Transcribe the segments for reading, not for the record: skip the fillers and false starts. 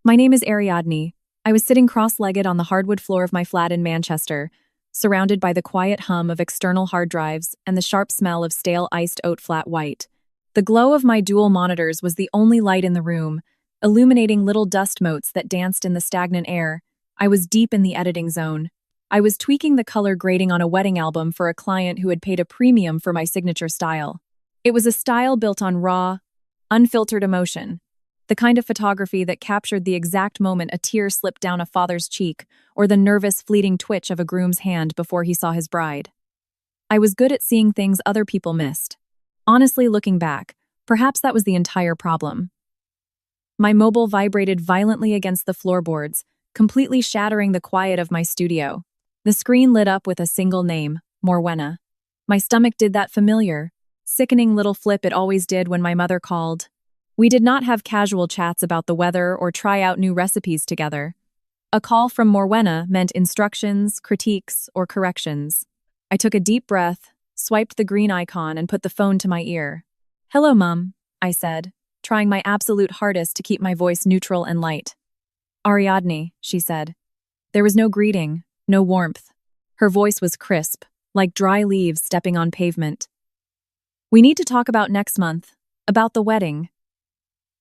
My name is Ariadne. I was sitting cross-legged on the hardwood floor of my flat in Manchester, surrounded by the quiet hum of external hard drives and the sharp smell of stale iced oat flat white. The glow of my dual monitors was the only light in the room, illuminating little dust motes that danced in the stagnant air. I was deep in the editing zone. I was tweaking the color grading on a wedding album for a client who had paid a premium for my signature style. It was a style built on raw, unfiltered emotion. The kind of photography that captured the exact moment a tear slipped down a father's cheek or the nervous, fleeting twitch of a groom's hand before he saw his bride. I was good at seeing things other people missed. Honestly, looking back, perhaps that was the entire problem. My mobile vibrated violently against the floorboards, completely shattering the quiet of my studio. The screen lit up with a single name, Morwenna. My stomach did that familiar, sickening little flip it always did when my mother called. We did not have casual chats about the weather or try out new recipes together. A call from Morwenna meant instructions, critiques, or corrections. I took a deep breath, swiped the green icon, and put the phone to my ear. "Hello, Mum," I said, trying my absolute hardest to keep my voice neutral and light. "Ariadne," she said. There was no greeting, no warmth. Her voice was crisp, like dry leaves stepping on pavement. "We need to talk about next month, about the wedding."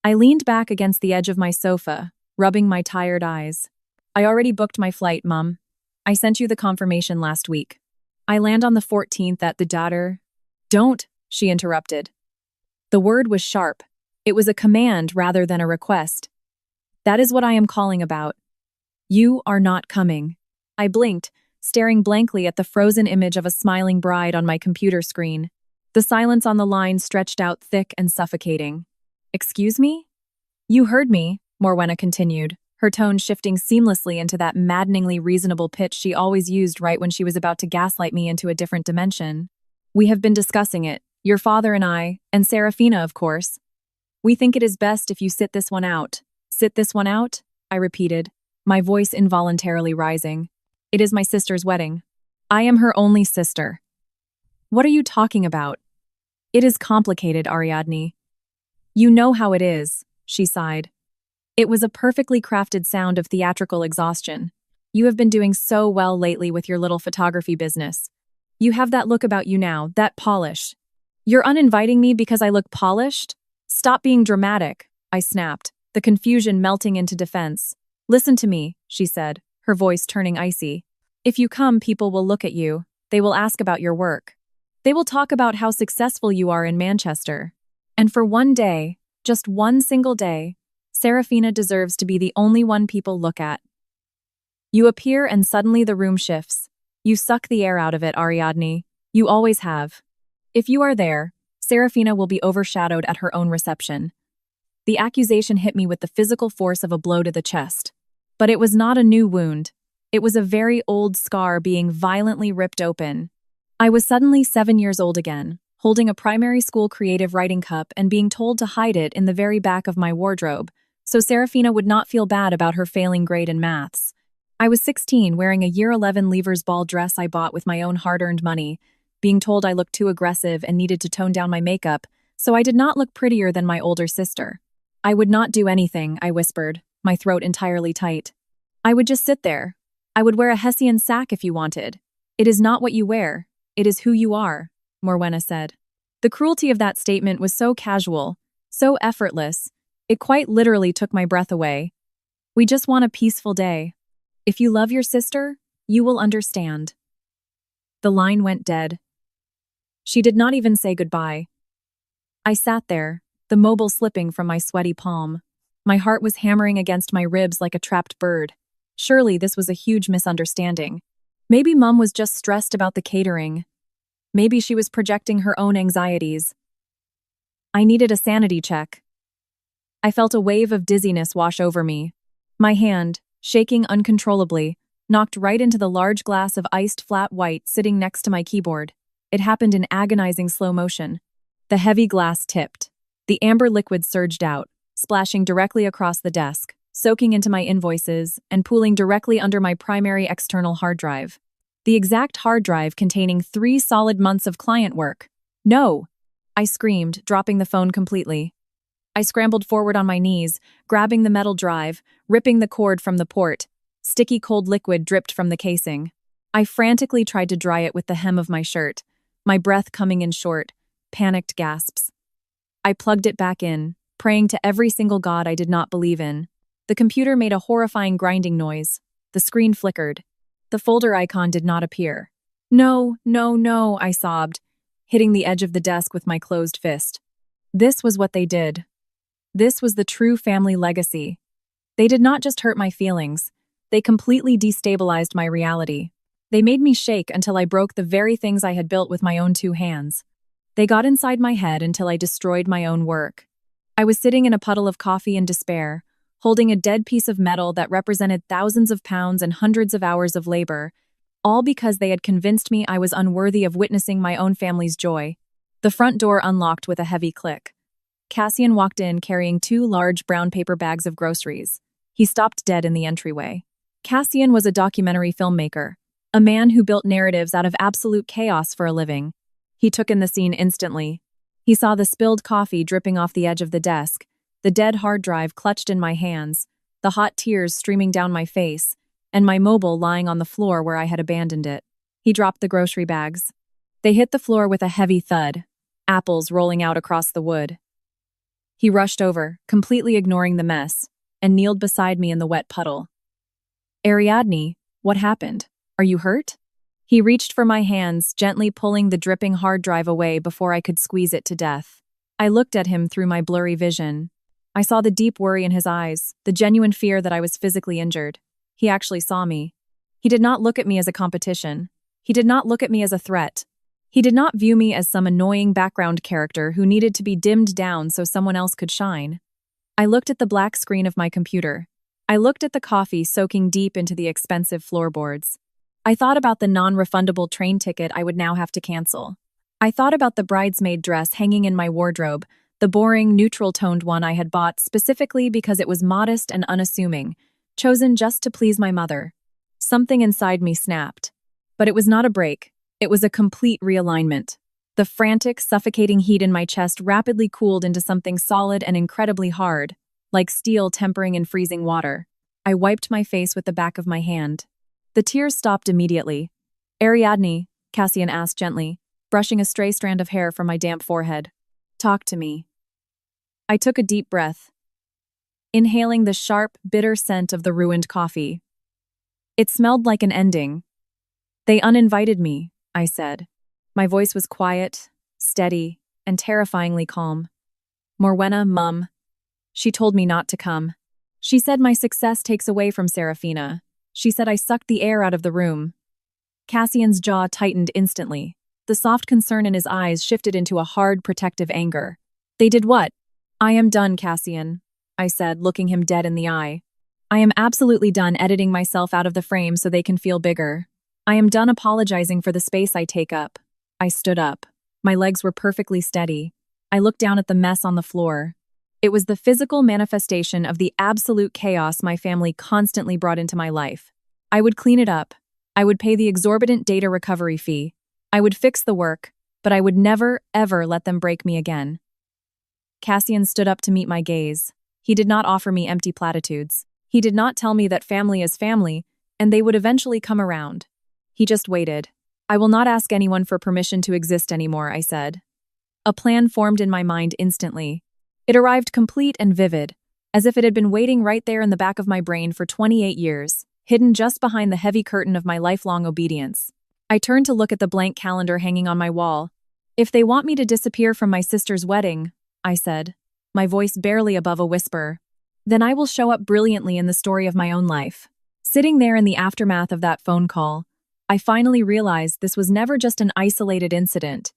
I leaned back against the edge of my sofa, rubbing my tired eyes. "I already booked my flight, Mum. I sent you the confirmation last week. I land on the 14th at the daughter." "Don't," she interrupted. The word was sharp. It was a command rather than a request. "That is what I am calling about. You are not coming." I blinked, staring blankly at the frozen image of a smiling bride on my computer screen. The silence on the line stretched out thick and suffocating. "Excuse me?" "You heard me," Morwenna continued, her tone shifting seamlessly into that maddeningly reasonable pitch she always used right when she was about to gaslight me into a different dimension. "We have been discussing it, your father and I, and Serafina, of course. We think it is best if you sit this one out." "Sit this one out?" I repeated, my voice involuntarily rising. "It is my sister's wedding. I am her only sister." "What are you talking about?" "It is complicated, Ariadne. You know how it is," she sighed. It was a perfectly crafted sound of theatrical exhaustion. "You have been doing so well lately with your little photography business. You have that look about you now, that polish. You're uninviting me because I look polished? Stop being dramatic," I snapped, the confusion melting into defense. "Listen to me," she said, her voice turning icy. "If you come, people will look at you. They will ask about your work. They will talk about how successful you are in Manchester. And for one day, just one single day, Serafina deserves to be the only one people look at. You appear and suddenly the room shifts. You suck the air out of it, Ariadne. You always have. If you are there, Serafina will be overshadowed at her own reception." The accusation hit me with the physical force of a blow to the chest. But it was not a new wound. It was a very old scar being violently ripped open. I was suddenly 7 years old again, holding a primary school creative writing cup and being told to hide it in the very back of my wardrobe, so Serafina would not feel bad about her failing grade in maths. I was 16, wearing a year 11 Leavers Ball dress I bought with my own hard-earned money, being told I looked too aggressive and needed to tone down my makeup, so I did not look prettier than my older sister. "I would not do anything," I whispered, my throat entirely tight. "I would just sit there. I would wear a Hessian sack if you wanted. It is not what you wear. It is who you are," Morwenna said. The cruelty of that statement was so casual, so effortless, it quite literally took my breath away. "We just want a peaceful day. If you love your sister, you will understand." The line went dead. She did not even say goodbye. I sat there, the mobile slipping from my sweaty palm. My heart was hammering against my ribs like a trapped bird. Surely this was a huge misunderstanding. Maybe Mum was just stressed about the catering. Maybe she was projecting her own anxieties. I needed a sanity check. I felt a wave of dizziness wash over me. My hand, shaking uncontrollably, knocked right into the large glass of iced flat white sitting next to my keyboard. It happened in agonizing slow motion. The heavy glass tipped. The amber liquid surged out, splashing directly across the desk, soaking into my invoices, and pooling directly under my primary external hard drive. The exact hard drive containing 3 solid months of client work. "No!" I screamed, dropping the phone completely. I scrambled forward on my knees, grabbing the metal drive, ripping the cord from the port. Sticky cold liquid dripped from the casing. I frantically tried to dry it with the hem of my shirt, my breath coming in short, panicked gasps. I plugged it back in, praying to every single god I did not believe in. The computer made a horrifying grinding noise. The screen flickered. The folder icon did not appear. No, no, no, I sobbed, hitting the edge of the desk with my closed fist. This was what they did. This was the true family legacy. They did not just hurt my feelings. They completely destabilized my reality. They made me shake until I broke the very things I had built with my own 2 hands. They got inside my head until I destroyed my own work. I was sitting in a puddle of coffee in despair, holding a dead piece of metal that represented thousands of pounds and hundreds of hours of labor, all because they had convinced me I was unworthy of witnessing my own family's joy. The front door unlocked with a heavy click. Cassian walked in carrying 2 large brown paper bags of groceries. He stopped dead in the entryway. Cassian was a documentary filmmaker, a man who built narratives out of absolute chaos for a living. He took in the scene instantly. He saw the spilled coffee dripping off the edge of the desk, the dead hard drive clutched in my hands, the hot tears streaming down my face, and my mobile lying on the floor where I had abandoned it. He dropped the grocery bags. They hit the floor with a heavy thud, apples rolling out across the wood. He rushed over, completely ignoring the mess, and kneeled beside me in the wet puddle. Ariadne, what happened? Are you hurt? He reached for my hands, gently pulling the dripping hard drive away before I could squeeze it to death. I looked at him through my blurry vision. I saw the deep worry in his eyes, the genuine fear that I was physically injured. He actually saw me. He did not look at me as a competition. He did not look at me as a threat. He did not view me as some annoying background character who needed to be dimmed down so someone else could shine. I looked at the black screen of my computer. I looked at the coffee soaking deep into the expensive floorboards. I thought about the non-refundable train ticket I would now have to cancel. I thought about the bridesmaid dress hanging in my wardrobe, the boring, neutral-toned one I had bought specifically because it was modest and unassuming, chosen just to please my mother. Something inside me snapped. But it was not a break. It was a complete realignment. The frantic, suffocating heat in my chest rapidly cooled into something solid and incredibly hard, like steel tempering in freezing water. I wiped my face with the back of my hand. The tears stopped immediately. Ariadne, Cassian asked gently, brushing a stray strand of hair from my damp forehead. Talk to me. I took a deep breath, inhaling the sharp, bitter scent of the ruined coffee. It smelled like an ending. They uninvited me, I said. My voice was quiet, steady, and terrifyingly calm. Morwenna, Mum. She told me not to come. She said my success takes away from Serafina. She said I sucked the air out of the room. Cassian's jaw tightened instantly. The soft concern in his eyes shifted into a hard, protective anger. They did what? I am done, Cassian, I said, looking him dead in the eye. I am absolutely done editing myself out of the frame so they can feel bigger. I am done apologizing for the space I take up. I stood up. My legs were perfectly steady. I looked down at the mess on the floor. It was the physical manifestation of the absolute chaos my family constantly brought into my life. I would clean it up. I would pay the exorbitant data recovery fee. I would fix the work, but I would never, ever let them break me again. Cassian stood up to meet my gaze. He did not offer me empty platitudes. He did not tell me that family is family, and they would eventually come around. He just waited. I will not ask anyone for permission to exist anymore, I said. A plan formed in my mind instantly. It arrived complete and vivid, as if it had been waiting right there in the back of my brain for 28 years, hidden just behind the heavy curtain of my lifelong obedience. I turned to look at the blank calendar hanging on my wall. If they want me to disappear from my sister's wedding, I said, my voice barely above a whisper, then I will show up brilliantly in the story of my own life. Sitting there in the aftermath of that phone call, I finally realized this was never just an isolated incident.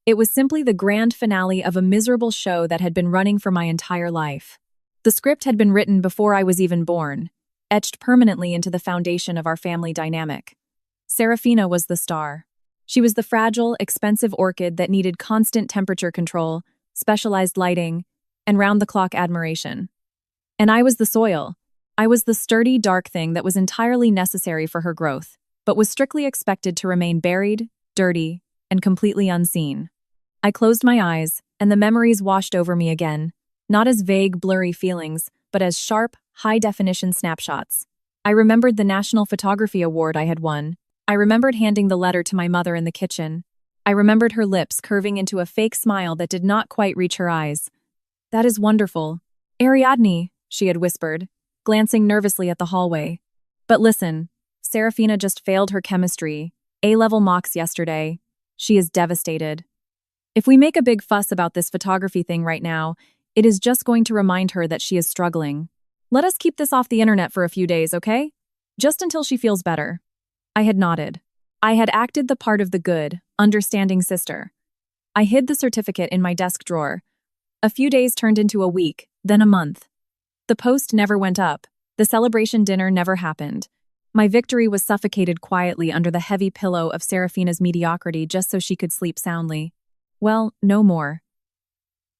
It was simply the grand finale of a miserable show that had been running for my entire life. The script had been written before I was even born, etched permanently into the foundation of our family dynamic. Serafina was the star. She was the fragile, expensive orchid that needed constant temperature control, specialized lighting, and round-the-clock admiration. And I was the soil. I was the sturdy, dark thing that was entirely necessary for her growth, but was strictly expected to remain buried, dirty, and completely unseen. I closed my eyes, and the memories washed over me again, Not as vague, blurry feelings, but as sharp, high-definition snapshots. I remembered the National Photography Award I had won. I remembered handing the letter to my mother in the kitchen. I remembered her lips curving into a fake smile that did not quite reach her eyes. "That is wonderful. Ariadne," she had whispered, glancing nervously at the hallway. "But listen, Serafina just failed her chemistry, A-level mocks yesterday. She is devastated. If we make a big fuss about this photography thing right now, it is just going to remind her that she is struggling. Let us keep this off the internet for a few days, okay? Just until she feels better." I had nodded. I had acted the part of the good, understanding sister. I hid the certificate in my desk drawer. A few days turned into a week, then a month. The post never went up. The celebration dinner never happened. My victory was suffocated quietly under the heavy pillow of Serafina's mediocrity just so she could sleep soundly. Well, no more.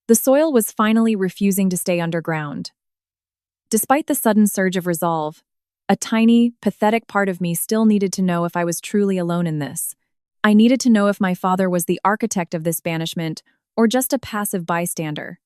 The soil was finally refusing to stay underground. Despite the sudden surge of resolve, a tiny, pathetic part of me still needed to know if I was truly alone in this. I needed to know if my father was the architect of this banishment or just a passive bystander.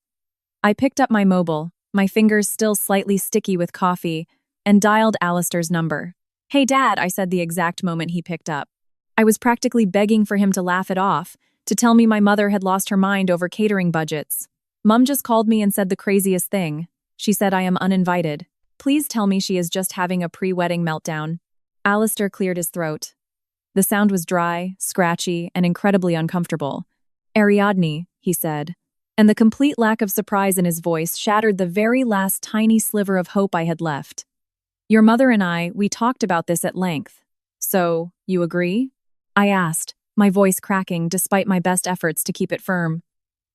I picked up my mobile, my fingers still slightly sticky with coffee, and dialed Alistair's number. "Hey, Dad," I said the exact moment he picked up. I was practically begging for him to laugh it off, to tell me my mother had lost her mind over catering budgets. Mum just called me and said the craziest thing. She said I am uninvited. Please tell me she is just having a pre-wedding meltdown. Alistair cleared his throat. The sound was dry, scratchy, and incredibly uncomfortable. "Ariadne," he said, and the complete lack of surprise in his voice shattered the very last tiny sliver of hope I had left. "Your mother and we talked about this at length. So, you agree?" I asked, my voice cracking despite my best efforts to keep it firm.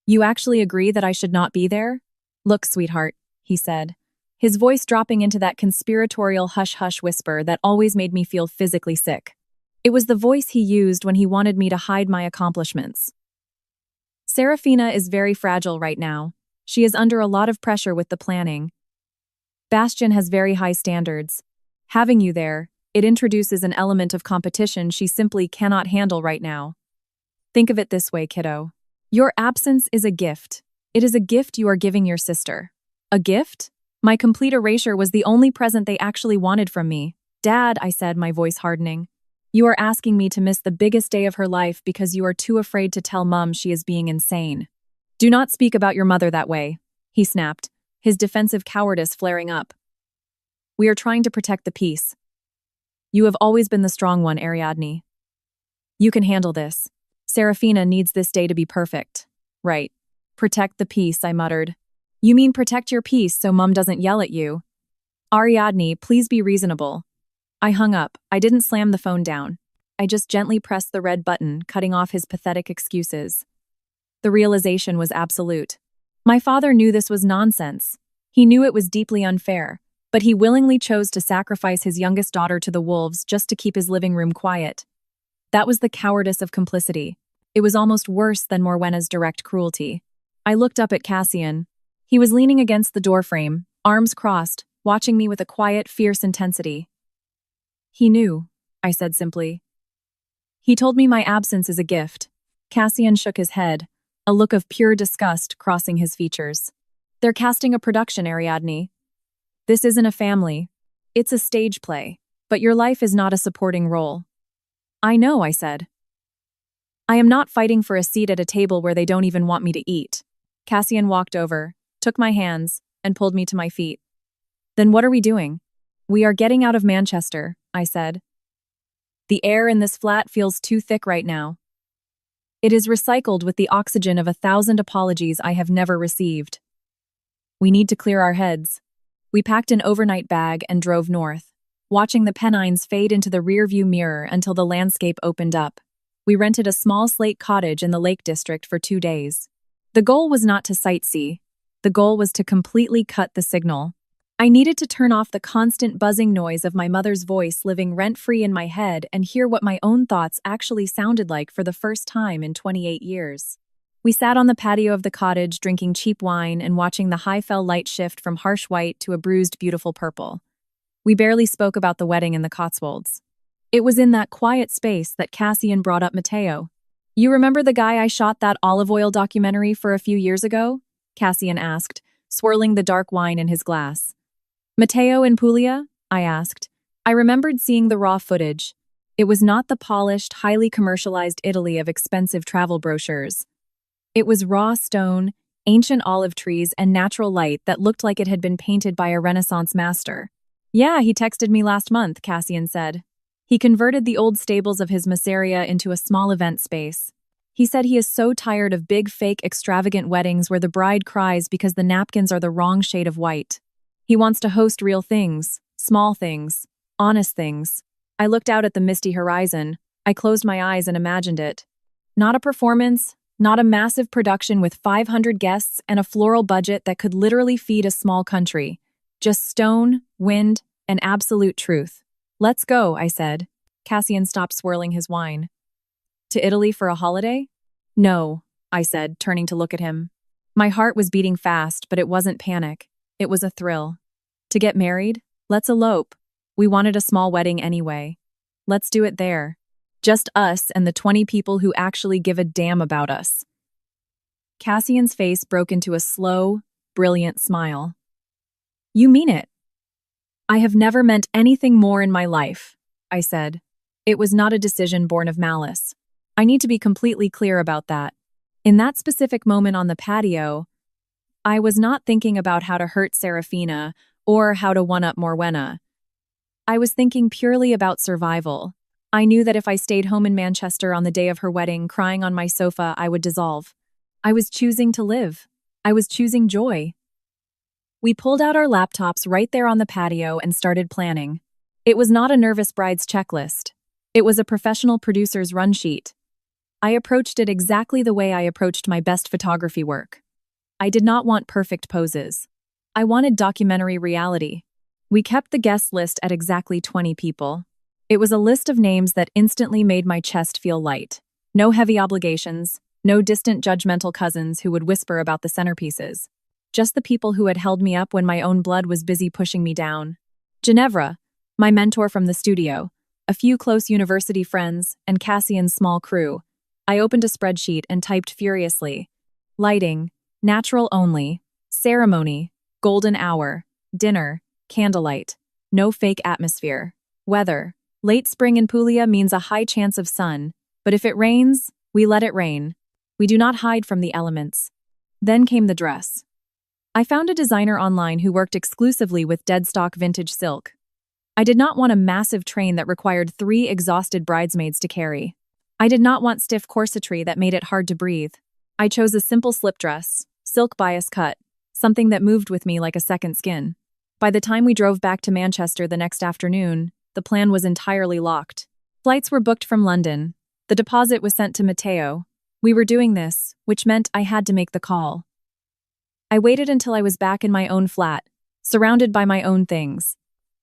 "You actually agree that I should not be there?" "Look, sweetheart," he said, his voice dropping into that conspiratorial hush-hush whisper that always made me feel physically sick. It was the voice he used when he wanted me to hide my accomplishments. "Serafina is very fragile right now. She is under a lot of pressure with the planning. Bastian has very high standards. Having you there, it introduces an element of competition she simply cannot handle right now. Think of it this way, kiddo. Your absence is a gift. It is a gift you are giving your sister." "A gift?" My complete erasure was the only present they actually wanted from me. "Dad," I said, my voice hardening, "you are asking me to miss the biggest day of her life because you are too afraid to tell Mum she is being insane." "Do not speak about your mother that way," he snapped, his defensive cowardice flaring up. "We are trying to protect the peace. You have always been the strong one, Ariadne. You can handle this. Serafina needs this day to be perfect." "Right. Protect the peace," I muttered. "You mean protect your peace so Mum doesn't yell at you?" "Ariadne, please be reasonable." I hung up. I didn't slam the phone down. I just gently pressed the red button, cutting off his pathetic excuses. The realization was absolute. My father knew this was nonsense. He knew it was deeply unfair, but he willingly chose to sacrifice his youngest daughter to the wolves just to keep his living room quiet. That was the cowardice of complicity. It was almost worse than Morwenna's direct cruelty. I looked up at Cassian. He was leaning against the doorframe, arms crossed, watching me with a quiet, fierce intensity. "He knew," I said simply. "He told me my absence is a gift." Cassian shook his head, a look of pure disgust crossing his features. "They're casting a production, Ariadne. This isn't a family. It's a stage play, but your life is not a supporting role." "I know," I said. "I am not fighting for a seat at a table where they don't even want me to eat." Cassian walked over, took my hands, and pulled me to my feet. "Then what are we doing?" "We are getting out of Manchester," I said. "The air in this flat feels too thick right now. It is recycled with the oxygen of 1,000 apologies I have never received. We need to clear our heads." We packed an overnight bag and drove north, watching the Pennines fade into the rearview mirror until the landscape opened up. We rented a small slate cottage in the Lake District for 2 days. The goal was not to sightsee. The goal was to completely cut the signal. I needed to turn off the constant buzzing noise of my mother's voice living rent-free in my head and hear what my own thoughts actually sounded like for the first time in 28 years. We sat on the patio of the cottage drinking cheap wine and watching the high-fell light shift from harsh white to a bruised, beautiful purple. We barely spoke about the wedding in the Cotswolds. It was in that quiet space that Cassian brought up Matteo. "You remember the guy I shot that olive oil documentary for a few years ago?" Cassian asked, swirling the dark wine in his glass. Matteo in Puglia? I asked. I remembered seeing the raw footage. It was not the polished, highly commercialized Italy of expensive travel brochures. It was raw stone, ancient olive trees, and natural light that looked like it had been painted by a Renaissance master. Yeah, he texted me last month, Cassian said. He converted the old stables of his masseria into a small event space. He said he is so tired of big, fake, extravagant weddings where the bride cries because the napkins are the wrong shade of white. He wants to host real things, small things, honest things. I looked out at the misty horizon. I closed my eyes and imagined it. Not a performance, not a massive production with 500 guests and a floral budget that could literally feed a small country. Just stone, wind, and absolute truth. Let's go, I said. Cassian stopped swirling his wine. To Italy for a holiday? No, I said, turning to look at him. My heart was beating fast, but it wasn't panic. It was a thrill. To get married? Let's elope. We wanted a small wedding anyway. Let's do it there. Just us and the 20 people who actually give a damn about us. Cassian's face broke into a slow, brilliant smile. You mean it? I have never meant anything more in my life, I said. It was not a decision born of malice. I need to be completely clear about that. In that specific moment on the patio, I was not thinking about how to hurt Serafina or how to one-up Morwenna. I was thinking purely about survival. I knew that if I stayed home in Manchester on the day of her wedding, crying on my sofa, I would dissolve. I was choosing to live. I was choosing joy. We pulled out our laptops right there on the patio and started planning. It was not a nervous bride's checklist. It was a professional producer's run sheet. I approached it exactly the way I approached my best photography work. I did not want perfect poses. I wanted documentary reality. We kept the guest list at exactly 20 people. It was a list of names that instantly made my chest feel light. No heavy obligations, no distant judgmental cousins who would whisper about the centerpieces. Just the people who had held me up when my own blood was busy pushing me down. Ginevra, my mentor from the studio, a few close university friends, and Cassian's small crew. I opened a spreadsheet and typed furiously. Lighting, natural only. Ceremony, golden hour. Dinner, candlelight. No fake atmosphere. Weather, late spring in Puglia means a high chance of sun, but if it rains, we let it rain. We do not hide from the elements. Then came the dress. I found a designer online who worked exclusively with dead-stock vintage silk. I did not want a massive train that required 3 exhausted bridesmaids to carry. I did not want stiff corsetry that made it hard to breathe. I chose a simple slip dress, silk bias cut, something that moved with me like a second skin. By the time we drove back to Manchester the next afternoon, the plan was entirely locked. Flights were booked from London. The deposit was sent to Matteo. We were doing this, which meant I had to make the call. I waited until I was back in my own flat, surrounded by my own things.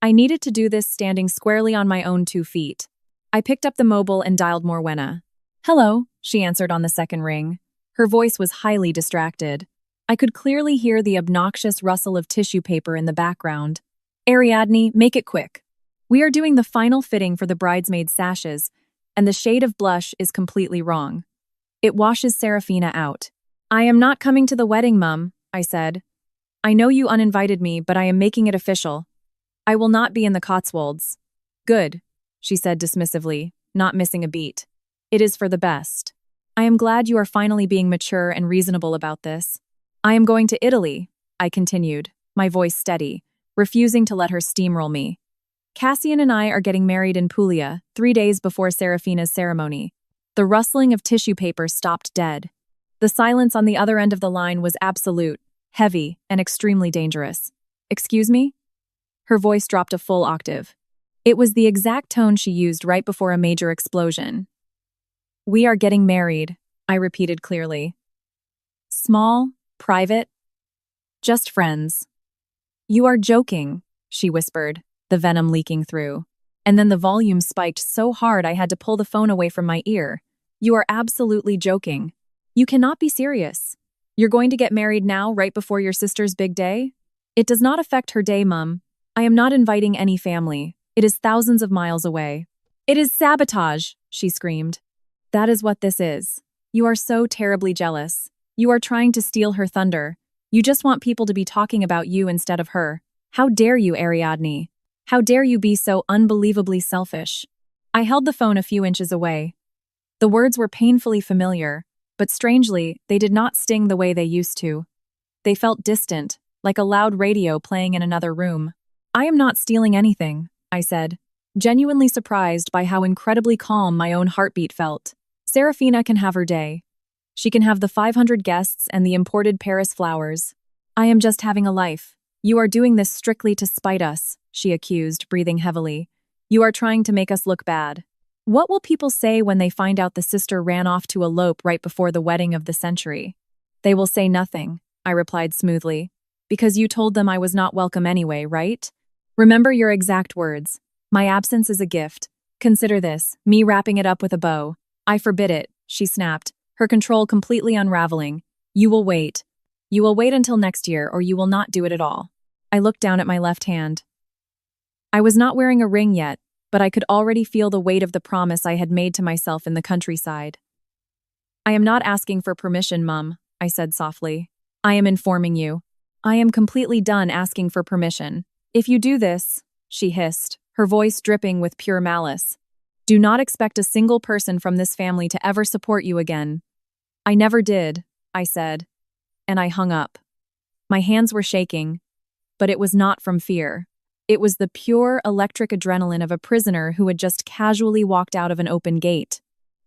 I needed to do this standing squarely on my own 2 feet. I picked up the mobile and dialed Morwenna. Hello, she answered on the second ring. Her voice was highly distracted. I could clearly hear the obnoxious rustle of tissue paper in the background. Ariadne, make it quick. We are doing the final fitting for the bridesmaid sashes, and the shade of blush is completely wrong. It washes Serafina out. I am not coming to the wedding, Mum, I said. I know you uninvited me, but I am making it official. I will not be in the Cotswolds. Good, she said dismissively, not missing a beat. It is for the best. I am glad you are finally being mature and reasonable about this. I am going to Italy, I continued, my voice steady, refusing to let her steamroll me. Cassian and I are getting married in Puglia, 3 days before Serafina's ceremony. The rustling of tissue paper stopped dead. The silence on the other end of the line was absolute, heavy, and extremely dangerous. Excuse me? Her voice dropped a full octave. It was the exact tone she used right before a major explosion. We are getting married, I repeated clearly. Small, private, just friends. You are joking, she whispered, the venom leaking through. And then the volume spiked so hard I had to pull the phone away from my ear. You are absolutely joking. You cannot be serious. You're going to get married now, right before your sister's big day? It does not affect her day, Mum. I am not inviting any family. It is thousands of miles away. It is sabotage, she screamed. That is what this is. You are so terribly jealous. You are trying to steal her thunder. You just want people to be talking about you instead of her. How dare you, Ariadne? How dare you be so unbelievably selfish? I held the phone a few inches away. The words were painfully familiar, but strangely, they did not sting the way they used to. They felt distant, like a loud radio playing in another room. I am not stealing anything, I said, genuinely surprised by how incredibly calm my own heartbeat felt. Serafina can have her day. She can have the 500 guests and the imported Paris flowers. I am just having a life. You are doing this strictly to spite us, she accused, breathing heavily. You are trying to make us look bad. What will people say when they find out the sister ran off to elope right before the wedding of the century? They will say nothing, I replied smoothly. Because you told them I was not welcome anyway, right? Remember your exact words. My absence is a gift. Consider this, me wrapping it up with a bow. I forbid it, she snapped, her control completely unraveling. You will wait. You will wait until next year, or you will not do it at all. I looked down at my left hand. I was not wearing a ring yet, but I could already feel the weight of the promise I had made to myself in the countryside. I am not asking for permission, Mum, I said softly. I am informing you. I am completely done asking for permission. If you do this, she hissed, her voice dripping with pure malice, do not expect a single person from this family to ever support you again. I never did, I said, and I hung up. My hands were shaking, but it was not from fear. It was the pure electric adrenaline of a prisoner who had just casually walked out of an open gate.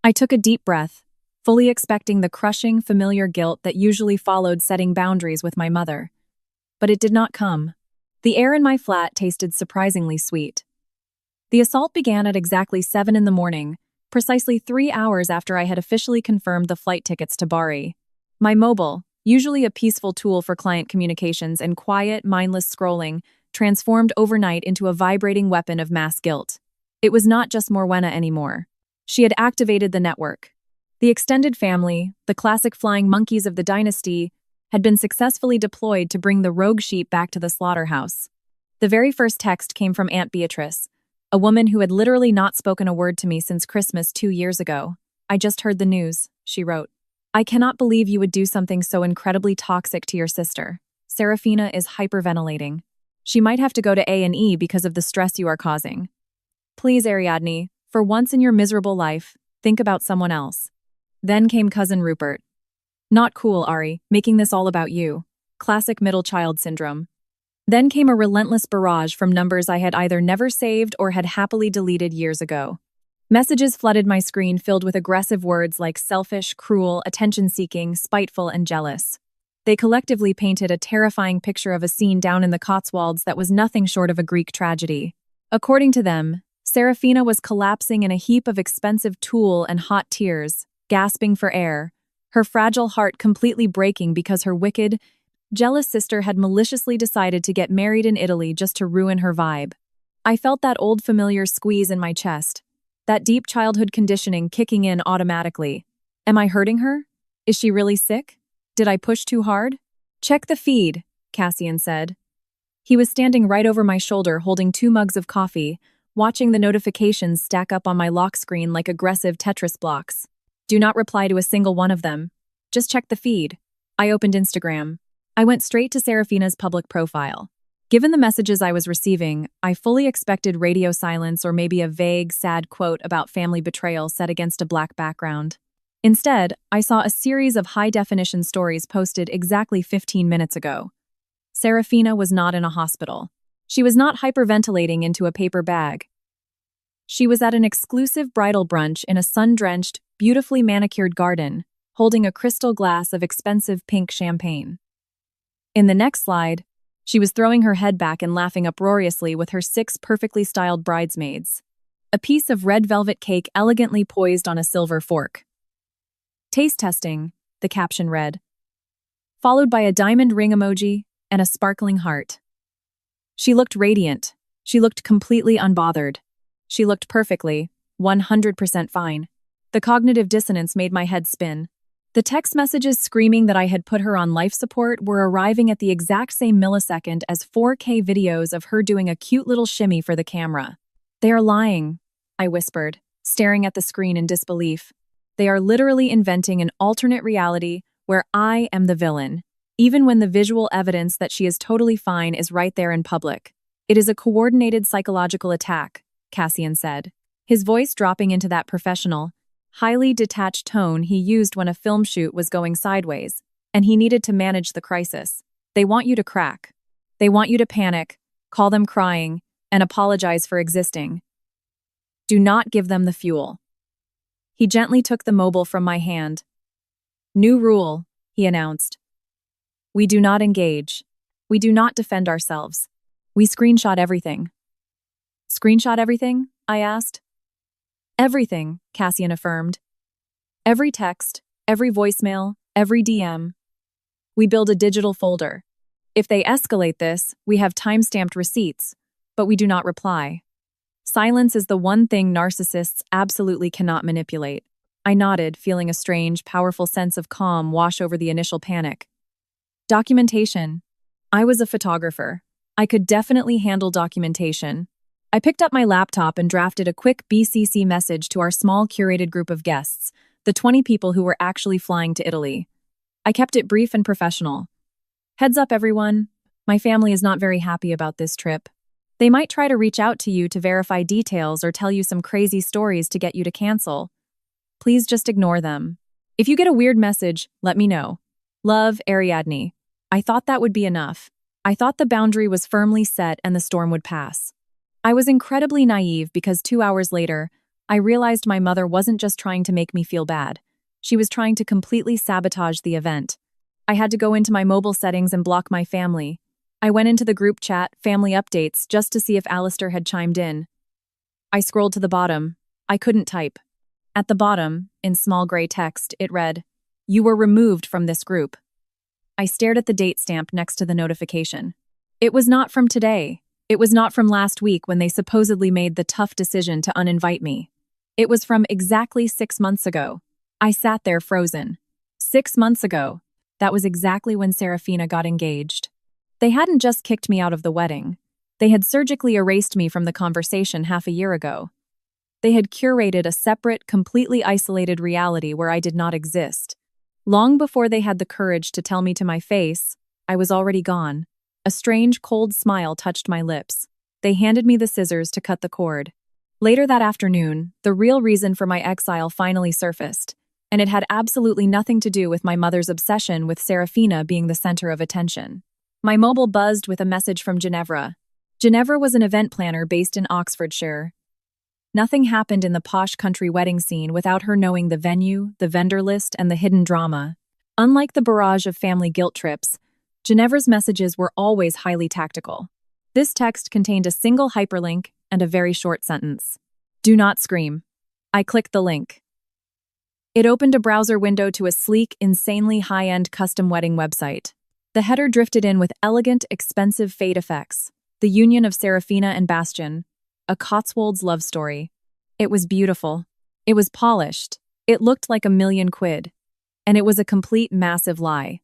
I took a deep breath, fully expecting the crushing, familiar guilt that usually followed setting boundaries with my mother. But it did not come. The air in my flat tasted surprisingly sweet. The assault began at exactly 7 in the morning, precisely 3 hours after I had officially confirmed the flight tickets to Bari. My mobile, usually a peaceful tool for client communications and quiet, mindless scrolling, transformed overnight into a vibrating weapon of mass guilt. It was not just Morwenna anymore. She had activated the network. The extended family, the classic flying monkeys of the dynasty, had been successfully deployed to bring the rogue sheep back to the slaughterhouse. The very first text came from Aunt Beatrice, a woman who had literally not spoken a word to me since Christmas 2 years ago. I just heard the news, she wrote. I cannot believe you would do something so incredibly toxic to your sister. Serafina is hyperventilating. She might have to go to A&E because of the stress you are causing. Please, Ariadne, for once in your miserable life, think about someone else. Then came Cousin Rupert. Not cool, Ari, making this all about you. Classic middle child syndrome. Then came a relentless barrage from numbers I had either never saved or had happily deleted years ago. Messages flooded my screen filled with aggressive words like selfish, cruel, attention-seeking, spiteful, and jealous. They collectively painted a terrifying picture of a scene down in the Cotswolds that was nothing short of a Greek tragedy. According to them, Serafina was collapsing in a heap of expensive tulle and hot tears, gasping for air, her fragile heart completely breaking because her wicked, jealous sister had maliciously decided to get married in Italy just to ruin her vibe. I felt that old familiar squeeze in my chest, that deep childhood conditioning kicking in automatically. Am I hurting her? Is she really sick? Did I push too hard? Check the feed, Cassian said. He was standing right over my shoulder holding 2 mugs of coffee, watching the notifications stack up on my lock screen like aggressive Tetris blocks. Do not reply to a single one of them. Just check the feed. I opened Instagram. I went straight to Serafina's public profile. Given the messages I was receiving, I fully expected radio silence or maybe a vague, sad quote about family betrayal set against a black background. Instead, I saw a series of high-definition stories posted exactly 15 minutes ago. Serafina was not in a hospital. She was not hyperventilating into a paper bag. She was at an exclusive bridal brunch in a sun-drenched, beautifully manicured garden, holding a crystal glass of expensive pink champagne. In the next slide, she was throwing her head back and laughing uproariously with her 6 perfectly styled bridesmaids. A piece of red velvet cake elegantly poised on a silver fork. Taste testing, the caption read, followed by a diamond ring emoji and a sparkling heart. She looked radiant. She looked completely unbothered. She looked perfectly, 100% fine. The cognitive dissonance made my head spin. The text messages screaming that I had put her on life support were arriving at the exact same millisecond as 4K videos of her doing a cute little shimmy for the camera. They are lying, I whispered, staring at the screen in disbelief. They are literally inventing an alternate reality where I am the villain. even when the visual evidence that she is totally fine is right there in public. It is a coordinated psychological attack, Cassian said, his voice dropping into that professional, highly detached tone he used when a film shoot was going sideways, and he needed to manage the crisis. They want you to crack. They want you to panic, call them crying, and apologize for existing. Do not give them the fuel. He gently took the mobile from my hand. New rule, he announced. We do not engage. We do not defend ourselves. We screenshot everything. Screenshot everything? I asked. Everything, Cassian affirmed. Every text, every voicemail, every DM. We build a digital folder. If they escalate this, we have time-stamped receipts, but we do not reply. Silence is the one thing narcissists absolutely cannot manipulate. I nodded, feeling a strange, powerful sense of calm wash over the initial panic. Documentation. I was a photographer. I could definitely handle documentation. I picked up my laptop and drafted a quick BCC message to our small curated group of guests, the 20 people who were actually flying to Italy. I kept it brief and professional. Heads up, everyone. My family is not very happy about this trip. They might try to reach out to you to verify details or tell you some crazy stories to get you to cancel. Please just ignore them. If you get a weird message, let me know. Love, Ariadne. I thought that would be enough. I thought the boundary was firmly set and the storm would pass. I was incredibly naive because 2 hours later, I realized my mother wasn't just trying to make me feel bad. She was trying to completely sabotage the event. I had to go into my mobile settings and block my family. I went into the group chat, family updates, just to see if Alistair had chimed in. I scrolled to the bottom. I couldn't type. At the bottom, in small gray text, it read, "You were removed from this group." I stared at the date stamp next to the notification. It was not from today. It was not from last week when they supposedly made the tough decision to uninvite me. It was from exactly 6 months ago. I sat there frozen. 6 months ago. That was exactly when Serafina got engaged. They hadn't just kicked me out of the wedding. They had surgically erased me from the conversation half a year ago. They had curated a separate, completely isolated reality where I did not exist. Long before they had the courage to tell me to my face, I was already gone. A strange, cold smile touched my lips. They handed me the scissors to cut the cord. Later that afternoon, the real reason for my exile finally surfaced, and it had absolutely nothing to do with my mother's obsession with Serafina being the center of attention. My mobile buzzed with a message from Ginevra. Ginevra was an event planner based in Oxfordshire. Nothing happened in the posh country wedding scene without her knowing the venue, the vendor list, and the hidden drama. Unlike the barrage of family guilt trips, Ginevra's messages were always highly tactical. This text contained a single hyperlink and a very short sentence. Do not scream. I clicked the link. It opened a browser window to a sleek, insanely high-end custom wedding website. The header drifted in with elegant, expensive fade effects, the union of Serafina and Bastian, a Cotswolds love story. It was beautiful. It was polished. It looked like £1,000,000. And it was a complete, massive lie.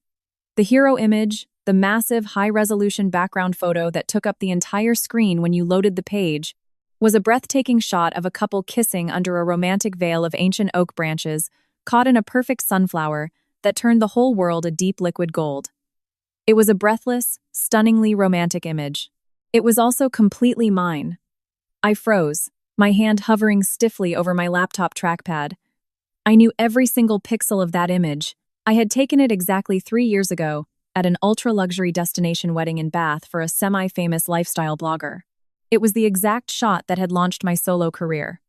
The hero image, the massive, high-resolution background photo that took up the entire screen when you loaded the page, was a breathtaking shot of a couple kissing under a romantic veil of ancient oak branches, caught in a perfect sunflower that turned the whole world a deep liquid gold. It was a breathless, stunningly romantic image. It was also completely mine. I froze, my hand hovering stiffly over my laptop trackpad. I knew every single pixel of that image. I had taken it exactly 3 years ago at an ultra-luxury destination wedding in Bath for a semi-famous lifestyle blogger. It was the exact shot that had launched my solo career.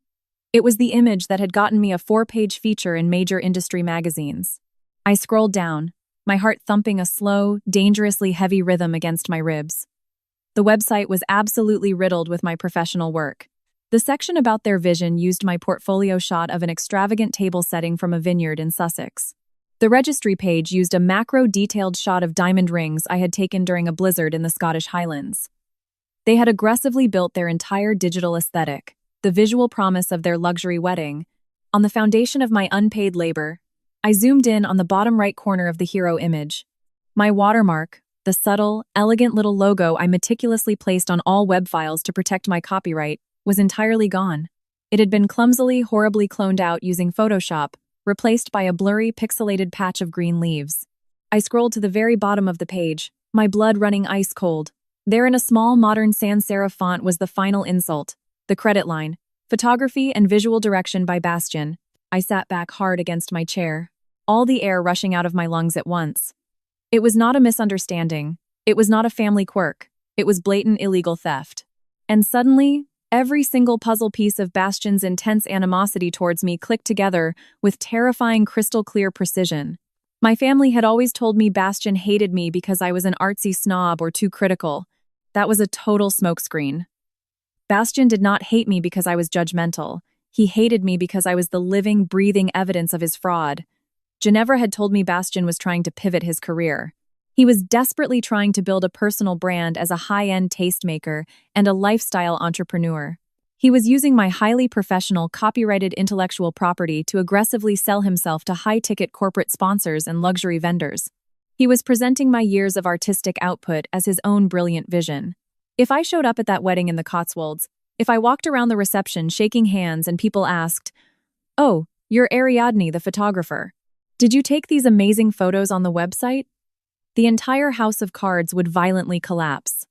It was the image that had gotten me a 4-page feature in major industry magazines. I scrolled down, my heart thumping a slow, dangerously heavy rhythm against my ribs. The website was absolutely riddled with my professional work. The section about their vision used my portfolio shot of an extravagant table setting from a vineyard in Sussex. The registry page used a macro-detailed shot of diamond rings I had taken during a blizzard in the Scottish Highlands. They had aggressively built their entire digital aesthetic, the visual promise of their luxury wedding, on the foundation of my unpaid labor. I zoomed in on the bottom right corner of the hero image. My watermark, the subtle, elegant little logo I meticulously placed on all web files to protect my copyright, was entirely gone. It had been clumsily, horribly cloned out using Photoshop, replaced by a blurry, pixelated patch of green leaves. I scrolled to the very bottom of the page, my blood running ice cold. There in a small modern sans serif font was the final insult, the credit line, photography and visual direction by Bastian. I sat back hard against my chair, all the air rushing out of my lungs at once. It was not a misunderstanding. It was not a family quirk. It was blatant illegal theft. And suddenly, every single puzzle piece of Bastian's intense animosity towards me clicked together with terrifying crystal-clear precision. My family had always told me Bastian hated me because I was an artsy snob or too critical. That was a total smokescreen. Bastian did not hate me because I was judgmental. He hated me because I was the living, breathing evidence of his fraud. Ginevra had told me Bastian was trying to pivot his career. He was desperately trying to build a personal brand as a high-end tastemaker and a lifestyle entrepreneur. He was using my highly professional, copyrighted intellectual property to aggressively sell himself to high-ticket corporate sponsors and luxury vendors. He was presenting my years of artistic output as his own brilliant vision. If I showed up at that wedding in the Cotswolds, if I walked around the reception shaking hands and people asked, "Oh, you're Ariadne, the photographer. Did you take these amazing photos on the website?" The entire house of cards would violently collapse.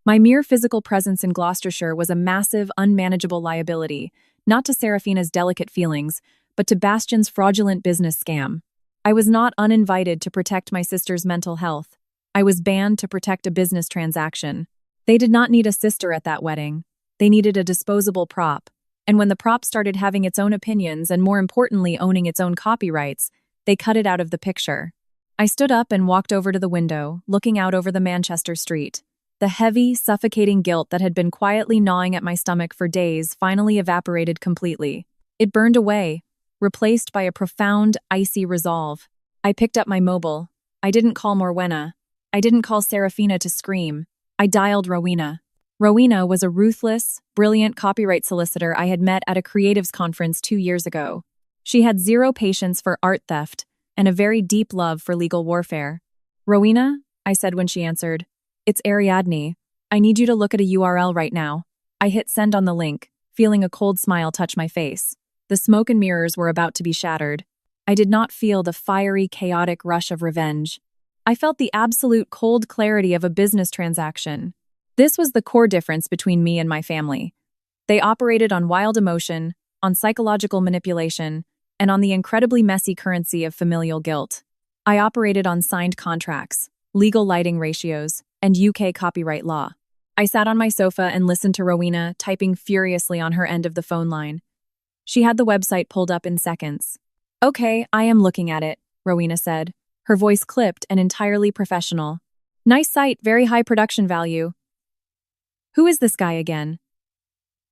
My mere physical presence in Gloucestershire was a massive, unmanageable liability, not to Serafina's delicate feelings, but to Bastian's fraudulent business scam. I was not uninvited to protect my sister's mental health. I was banned to protect a business transaction. They did not need a sister at that wedding. They needed a disposable prop. And when the prop started having its own opinions and, more importantly, owning its own copyrights, they cut it out of the picture. I stood up and walked over to the window, looking out over the Manchester street. The heavy, suffocating guilt that had been quietly gnawing at my stomach for days finally evaporated completely. It burned away, replaced by a profound, icy resolve. I picked up my mobile. I didn't call Morwenna. I didn't call Serafina to scream. I dialed Rowena. Rowena was a ruthless, brilliant copyright solicitor I had met at a creatives conference 2 years ago. She had zero patience for art theft and a very deep love for legal warfare. "Rowena," I said when she answered, "It's Ariadne. I need you to look at a URL right now." I hit send on the link, feeling a cold smile touch my face. The smoke and mirrors were about to be shattered. I did not feel the fiery, chaotic rush of revenge. I felt the absolute cold clarity of a business transaction. This was the core difference between me and my family. They operated on wild emotion, on psychological manipulation, and on the incredibly messy currency of familial guilt. I operated on signed contracts, legal lighting ratios, and UK copyright law. I sat on my sofa and listened to Rowena typing furiously on her end of the phone line. She had the website pulled up in seconds. "Okay, I am looking at it," Rowena said, her voice clipped and entirely professional. "Nice site, very high production value." "Who is this guy again?"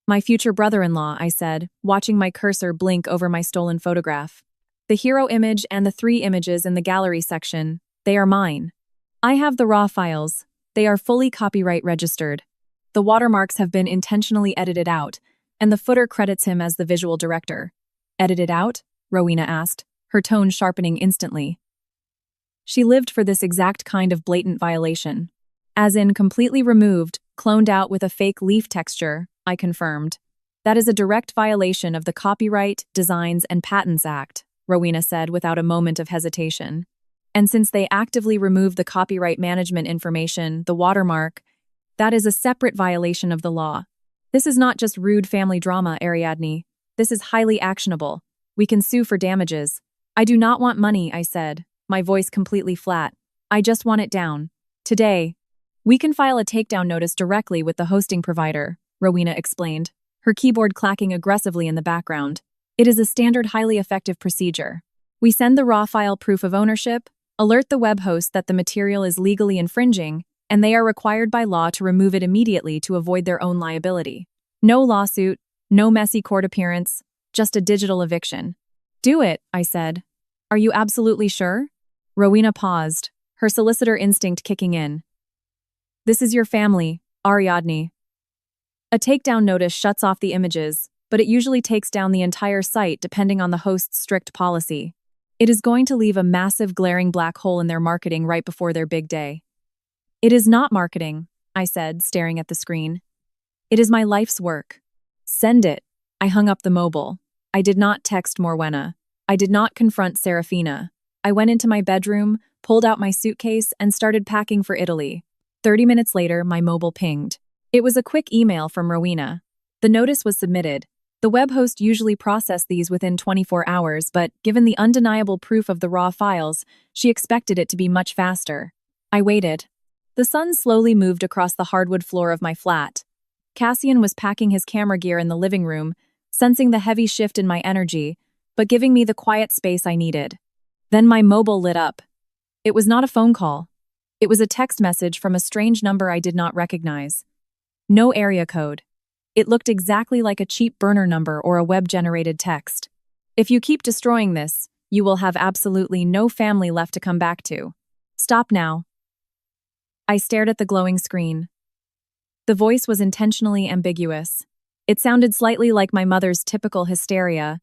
"My future brother-in-law," I said, watching my cursor blink over my stolen photograph. "The hero image and the 3 images in the gallery section, they are mine. I have the raw files. They are fully copyright registered. The watermarks have been intentionally edited out, and the footer credits him as the visual director." "Edited out?" Rowena asked, her tone sharpening instantly. She lived for this exact kind of blatant violation. "As in completely removed, cloned out with a fake leaf texture," I confirmed. "That is a direct violation of the Copyright, Designs, and Patents Act," Rowena said without a moment of hesitation. "And since they actively removed the copyright management information, the watermark, that is a separate violation of the law. This is not just rude family drama, Ariadne. This is highly actionable. We can sue for damages." "I do not want money," I said, my voice completely flat. "I just want it down. Today." "We can file a takedown notice directly with the hosting provider," Rowena explained, her keyboard clacking aggressively in the background. "It is a standard, highly effective procedure. We send the raw file proof of ownership, alert the web host that the material is legally infringing, and they are required by law to remove it immediately to avoid their own liability. No lawsuit, no messy court appearance, just a digital eviction." "Do it," I said. "Are you absolutely sure?" Rowena paused, her solicitor instinct kicking in. "This is your family, Ariadne. A takedown notice shuts off the images, but it usually takes down the entire site depending on the host's strict policy. It is going to leave a massive glaring black hole in their marketing right before their big day." "It is not marketing," I said, staring at the screen. "It is my life's work. Send it." I hung up the mobile. I did not text Morwenna. I did not confront Serafina. I went into my bedroom, pulled out my suitcase, and started packing for Italy. 30 minutes later, my mobile pinged. It was a quick email from Rowena. The notice was submitted. The web host usually processed these within 24 hours, but given the undeniable proof of the raw files, she expected it to be much faster. I waited. The sun slowly moved across the hardwood floor of my flat. Cassian was packing his camera gear in the living room, sensing the heavy shift in my energy, but giving me the quiet space I needed. Then my mobile lit up. It was not a phone call. It was a text message from a strange number I did not recognize. No area code. It looked exactly like a cheap burner number or a web-generated text. If you keep destroying this, you will have absolutely no family left to come back to. Stop now. I stared at the glowing screen. The voice was intentionally ambiguous. It sounded slightly like my mother's typical hysteria,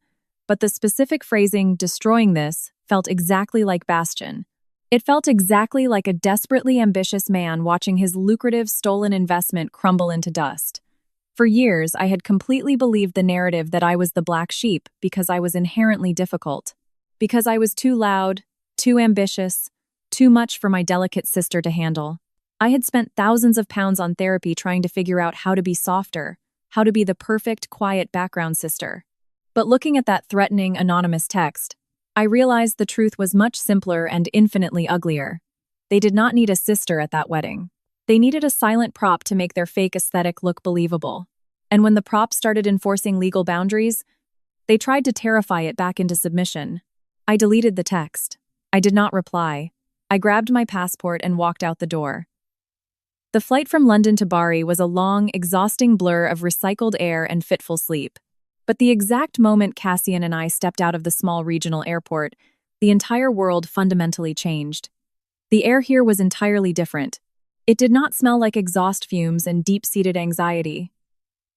but the specific phrasing, destroying this, felt exactly like Bastion. It felt exactly like a desperately ambitious man watching his lucrative stolen investment crumble into dust. For years, I had completely believed the narrative that I was the black sheep because I was inherently difficult. Because I was too loud, too ambitious, too much for my delicate sister to handle. I had spent thousands of pounds on therapy trying to figure out how to be softer, how to be the perfect, quiet background sister. But looking at that threatening, anonymous text, I realized the truth was much simpler and infinitely uglier. They did not need a sister at that wedding. They needed a silent prop to make their fake aesthetic look believable. And when the prop started enforcing legal boundaries, they tried to terrify it back into submission. I deleted the text. I did not reply. I grabbed my passport and walked out the door. The flight from London to Bari was a long, exhausting blur of recycled air and fitful sleep. But the exact moment Cassian and I stepped out of the small regional airport, the entire world fundamentally changed. The air here was entirely different. It did not smell like exhaust fumes and deep-seated anxiety.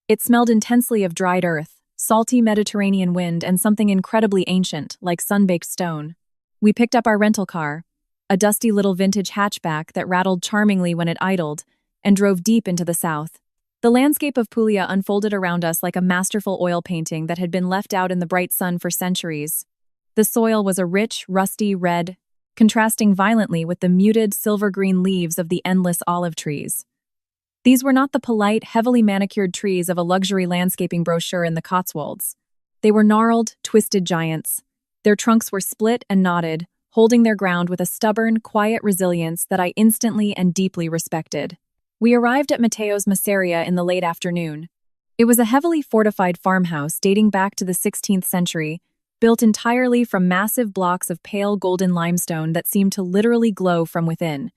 It smelled intensely of dried earth, salty Mediterranean wind, and something incredibly ancient, like sun-baked stone. We picked up our rental car, a dusty little vintage hatchback that rattled charmingly when it idled, and drove deep into the south. The landscape of Puglia unfolded around us like a masterful oil painting that had been left out in the bright sun for centuries. The soil was a rich, rusty red, contrasting violently with the muted, silver-green leaves of the endless olive trees. These were not the polite, heavily manicured trees of a luxury landscaping brochure in the Cotswolds. They were gnarled, twisted giants. Their trunks were split and knotted, holding their ground with a stubborn, quiet resilience that I instantly and deeply respected. We arrived at Matteo's Masseria in the late afternoon. It was a heavily fortified farmhouse dating back to the 16th century, built entirely from massive blocks of pale golden limestone that seemed to literally glow from within.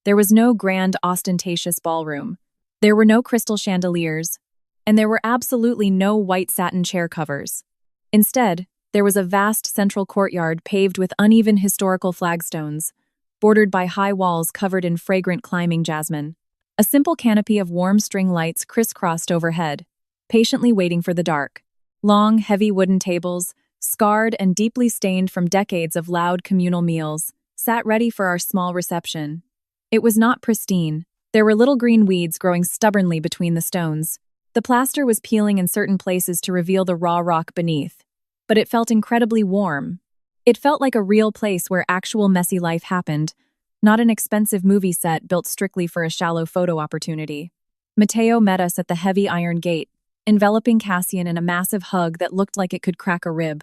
There was no grand, ostentatious ballroom. There were no crystal chandeliers, and there were absolutely no white satin chair covers. Instead, there was a vast central courtyard paved with uneven historical flagstones, bordered by high walls covered in fragrant climbing jasmine. A simple canopy of warm string lights crisscrossed overhead, patiently waiting for the dark. Long, heavy wooden tables, scarred and deeply stained from decades of loud communal meals, sat ready for our small reception. It was not pristine. There were little green weeds growing stubbornly between the stones. The plaster was peeling in certain places to reveal the raw rock beneath. But it felt incredibly warm. It felt like a real place where actual messy life happened, not an expensive movie set built strictly for a shallow photo opportunity. Matteo met us at the heavy iron gate, enveloping Cassian in a massive hug that looked like it could crack a rib.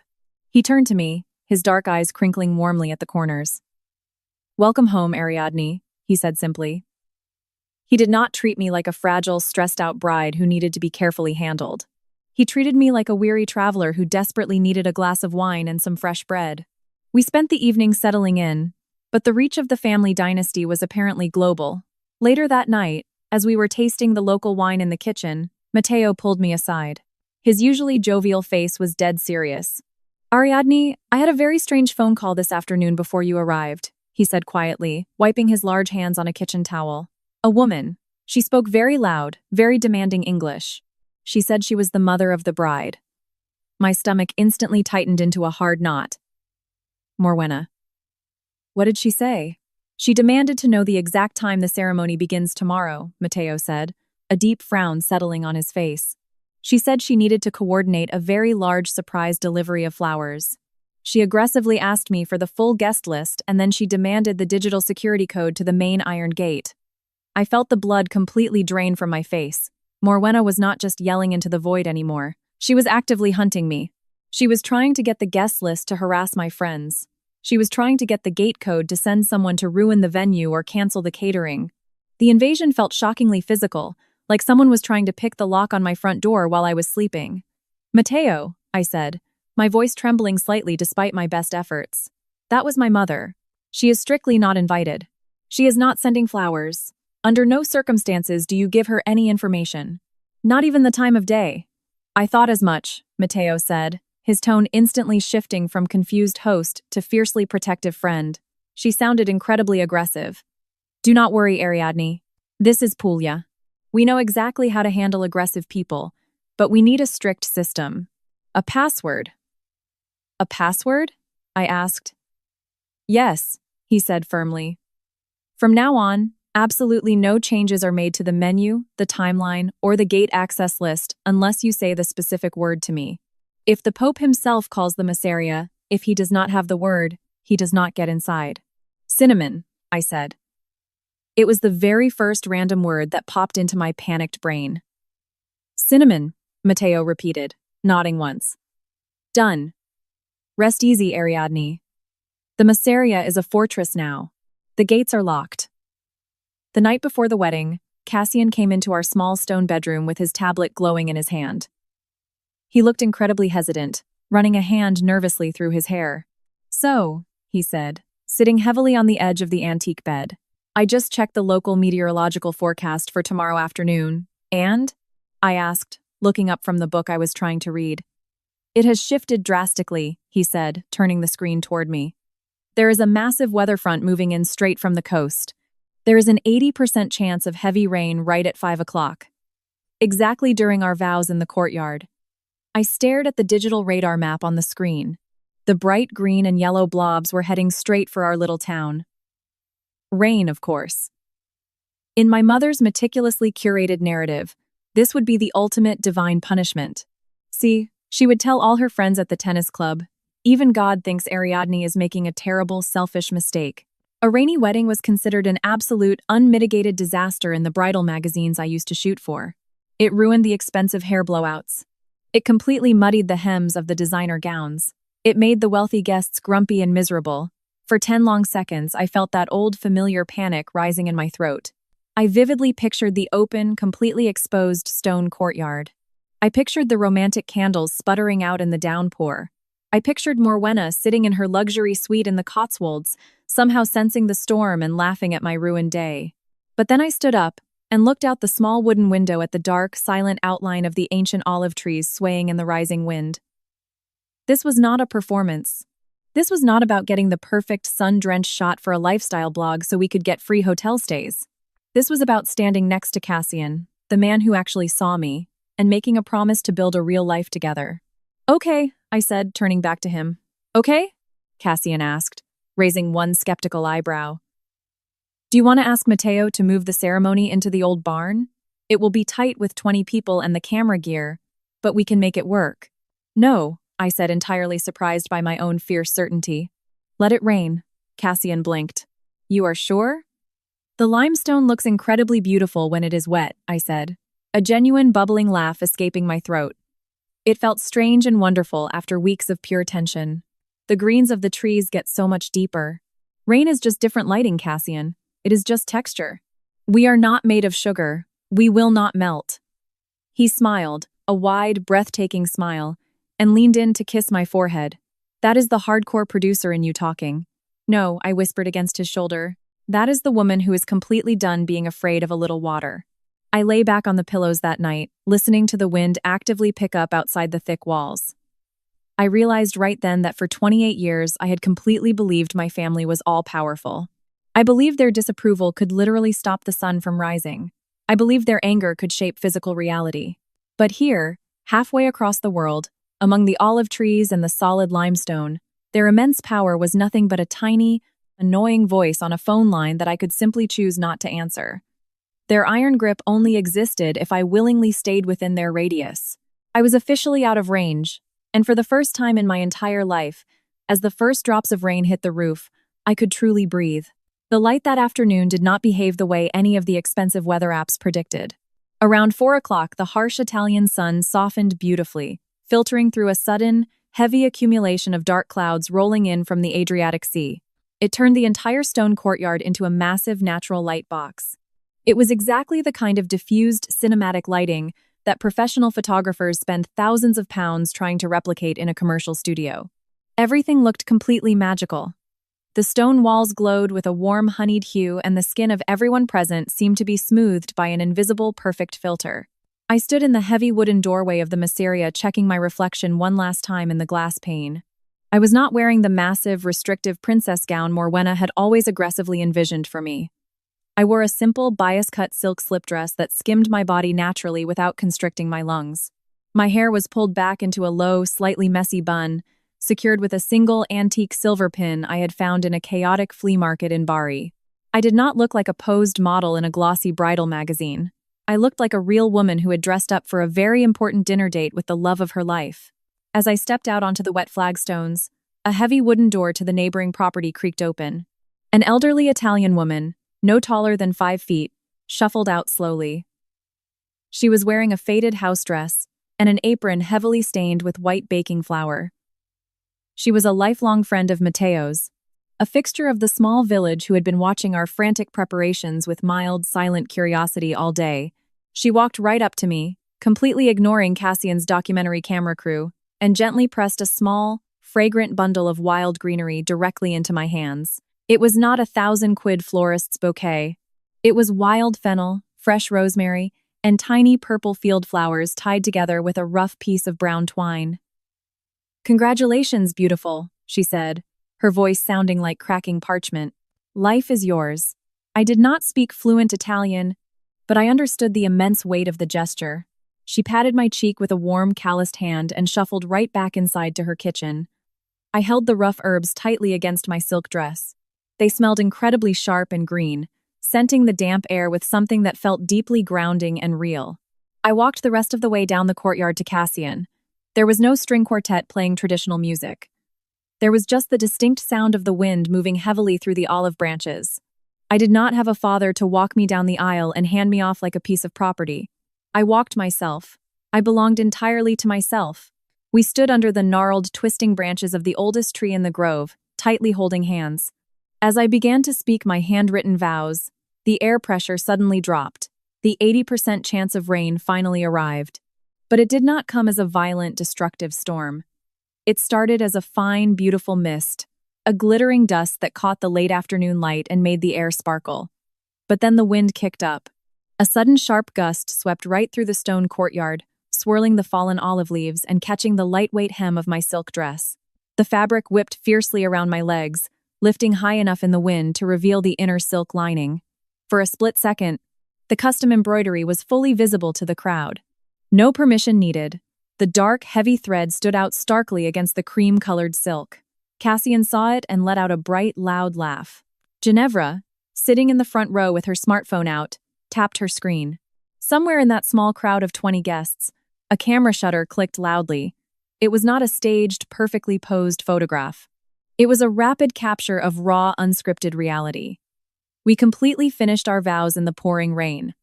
He turned to me, his dark eyes crinkling warmly at the corners. "Welcome home, Ariadne," he said simply. He did not treat me like a fragile, stressed-out bride who needed to be carefully handled. He treated me like a weary traveler who desperately needed a glass of wine and some fresh bread. We spent the evening settling in, but the reach of the family dynasty was apparently global. Later that night, as we were tasting the local wine in the kitchen, Matteo pulled me aside. His usually jovial face was dead serious. "Ariadne, I had a very strange phone call this afternoon before you arrived," he said quietly, wiping his large hands on a kitchen towel. "A woman. She spoke very loud, very demanding English. She said she was the mother of the bride." My stomach instantly tightened into a hard knot. "Morwenna. What did she say?" "She demanded to know the exact time the ceremony begins tomorrow," Matteo said, a deep frown settling on his face. "She said she needed to coordinate a very large surprise delivery of flowers. She aggressively asked me for the full guest list, and then she demanded the digital security code to the main iron gate. I felt the blood completely drain from my face. Morwenna was not just yelling into the void anymore. She was actively hunting me. She was trying to get the guest list to harass my friends. She was trying to get the gate code to send someone to ruin the venue or cancel the catering. The invasion felt shockingly physical, like someone was trying to pick the lock on my front door while I was sleeping. "Matteo," I said, my voice trembling slightly despite my best efforts. "That was my mother. She is strictly not invited. She is not sending flowers. Under no circumstances do you give her any information. Not even the time of day." "I thought as much," Matteo said, his tone instantly shifting from confused host to fiercely protective friend. She sounded incredibly aggressive. "Do not worry, Ariadne. This is Puglia. We know exactly how to handle aggressive people, but we need a strict system. A password." "A password?" I asked. "Yes," he said firmly. "From now on, absolutely no changes are made to the menu, the timeline, or the gate access list unless you say the specific word to me. If the Pope himself calls the Masseria, if he does not have the word, he does not get inside." "Cinnamon," I said. It was the very first random word that popped into my panicked brain. "Cinnamon," Matteo repeated, nodding once. "Done. Rest easy, Ariadne. The Masseria is a fortress now. The gates are locked." The night before the wedding, Cassian came into our small stone bedroom with his tablet glowing in his hand. He looked incredibly hesitant, running a hand nervously through his hair. "So," he said, sitting heavily on the edge of the antique bed, "I just checked the local meteorological forecast for tomorrow afternoon, and?" I asked, looking up from the book I was trying to read. "It has shifted drastically," he said, turning the screen toward me. "There is a massive weather front moving in straight from the coast. There is an 80% chance of heavy rain right at 5 o'clock. Exactly during our vows in the courtyard." I stared at the digital radar map on the screen. The bright green and yellow blobs were heading straight for our little town. Rain, of course. In my mother's meticulously curated narrative, this would be the ultimate divine punishment. See, she would tell all her friends at the tennis club, "Even God thinks Ariadne is making a terrible, selfish mistake." A rainy wedding was considered an absolute, unmitigated disaster in the bridal magazines I used to shoot for. It ruined the expensive hair blowouts. It completely muddied the hems of the designer gowns. It made the wealthy guests grumpy and miserable. For 10 long seconds, I felt that old familiar panic rising in my throat. I vividly pictured the open, completely exposed stone courtyard. I pictured the romantic candles sputtering out in the downpour. I pictured Morwenna sitting in her luxury suite in the Cotswolds, somehow sensing the storm and laughing at my ruined day. But then I stood up and looked out the small wooden window at the dark, silent outline of the ancient olive trees swaying in the rising wind. This was not a performance. This was not about getting the perfect sun-drenched shot for a lifestyle blog so we could get free hotel stays. This was about standing next to Cassian, the man who actually saw me, and making a promise to build a real life together. "Okay," I said, turning back to him. "Okay?" Cassian asked, raising one skeptical eyebrow. "Do you want to ask Matteo to move the ceremony into the old barn? It will be tight with 20 people and the camera gear, but we can make it work." "No," I said, entirely surprised by my own fierce certainty. "Let it rain." Cassian blinked. "You are sure?" "The limestone looks incredibly beautiful when it is wet," I said, a genuine bubbling laugh escaping my throat. It felt strange and wonderful after weeks of pure tension. The greens of the trees get so much deeper. Rain is just different lighting, Cassian. It is just texture. We are not made of sugar. We will not melt. He smiled, a wide, breathtaking smile, and leaned in to kiss my forehead. "That is the hardcore producer in you talking." "No," I whispered against his shoulder. "That is the woman who is completely done being afraid of a little water." I lay back on the pillows that night, listening to the wind actively pick up outside the thick walls. I realized right then that for 28 years I had completely believed my family was all-powerful. I believed their disapproval could literally stop the sun from rising. I believed their anger could shape physical reality. But here, halfway across the world, among the olive trees and the solid limestone, their immense power was nothing but a tiny, annoying voice on a phone line that I could simply choose not to answer. Their iron grip only existed if I willingly stayed within their radius. I was officially out of range, and for the first time in my entire life, As the first drops of rain hit the roof, I could truly breathe. The light that afternoon did not behave the way any of the expensive weather apps predicted. Around 4 o'clock, the harsh Italian sun softened beautifully, filtering through a sudden, heavy accumulation of dark clouds rolling in from the Adriatic Sea. It turned the entire stone courtyard into a massive natural light box. It was exactly the kind of diffused cinematic lighting that professional photographers spend thousands of pounds trying to replicate in a commercial studio. Everything looked completely magical. The stone walls glowed with a warm honeyed hue, and the skin of everyone present seemed to be smoothed by an invisible perfect filter. I stood in the heavy wooden doorway of the masseria, checking my reflection one last time in the glass pane. I was not wearing the massive, restrictive princess gown Morwenna had always aggressively envisioned for me. I wore a simple, bias-cut silk slip dress that skimmed my body naturally without constricting my lungs. My hair was pulled back into a low, slightly messy bun, secured with a single antique silver pin I had found in a chaotic flea market in Bari. I did not look like a posed model in a glossy bridal magazine. I looked like a real woman who had dressed up for a very important dinner date with the love of her life. As I stepped out onto the wet flagstones, a heavy wooden door to the neighboring property creaked open. An elderly Italian woman, no taller than 5 feet, shuffled out slowly. She was wearing a faded house dress and an apron heavily stained with white baking flour. She was a lifelong friend of Matteo's, a fixture of the small village who had been watching our frantic preparations with mild, silent curiosity all day. She walked right up to me, completely ignoring Cassian's documentary camera crew, and gently pressed a small, fragrant bundle of wild greenery directly into my hands. It was not a 1,000-quid florist's bouquet. It was wild fennel, fresh rosemary, and tiny purple field flowers tied together with a rough piece of brown twine. "Congratulations, beautiful," she said, her voice sounding like cracking parchment. "Life is yours." I did not speak fluent Italian, but I understood the immense weight of the gesture. She patted my cheek with a warm, calloused hand and shuffled right back inside to her kitchen. I held the rough herbs tightly against my silk dress. They smelled incredibly sharp and green, scenting the damp air with something that felt deeply grounding and real. I walked the rest of the way down the courtyard to Cassian. There was no string quartet playing traditional music. There was just the distinct sound of the wind moving heavily through the olive branches. I did not have a father to walk me down the aisle and hand me off like a piece of property. I walked myself. I belonged entirely to myself. We stood under the gnarled, twisting branches of the oldest tree in the grove, tightly holding hands. As I began to speak my handwritten vows, the air pressure suddenly dropped. The 80% chance of rain finally arrived. But it did not come as a violent, destructive storm. It started as a fine, beautiful mist, a glittering dust that caught the late afternoon light and made the air sparkle. But then the wind kicked up. A sudden sharp gust swept right through the stone courtyard, swirling the fallen olive leaves and catching the lightweight hem of my silk dress. The fabric whipped fiercely around my legs, lifting high enough in the wind to reveal the inner silk lining. For a split second, the custom embroidery was fully visible to the crowd. No permission needed. The dark, heavy thread stood out starkly against the cream-colored silk. Cassian saw it and let out a bright, loud laugh. Ginevra, sitting in the front row with her smartphone out, tapped her screen. Somewhere in that small crowd of 20 guests, a camera shutter clicked loudly. It was not a staged, perfectly posed photograph. It was a rapid capture of raw, unscripted reality. We completely finished our vows in the pouring rain.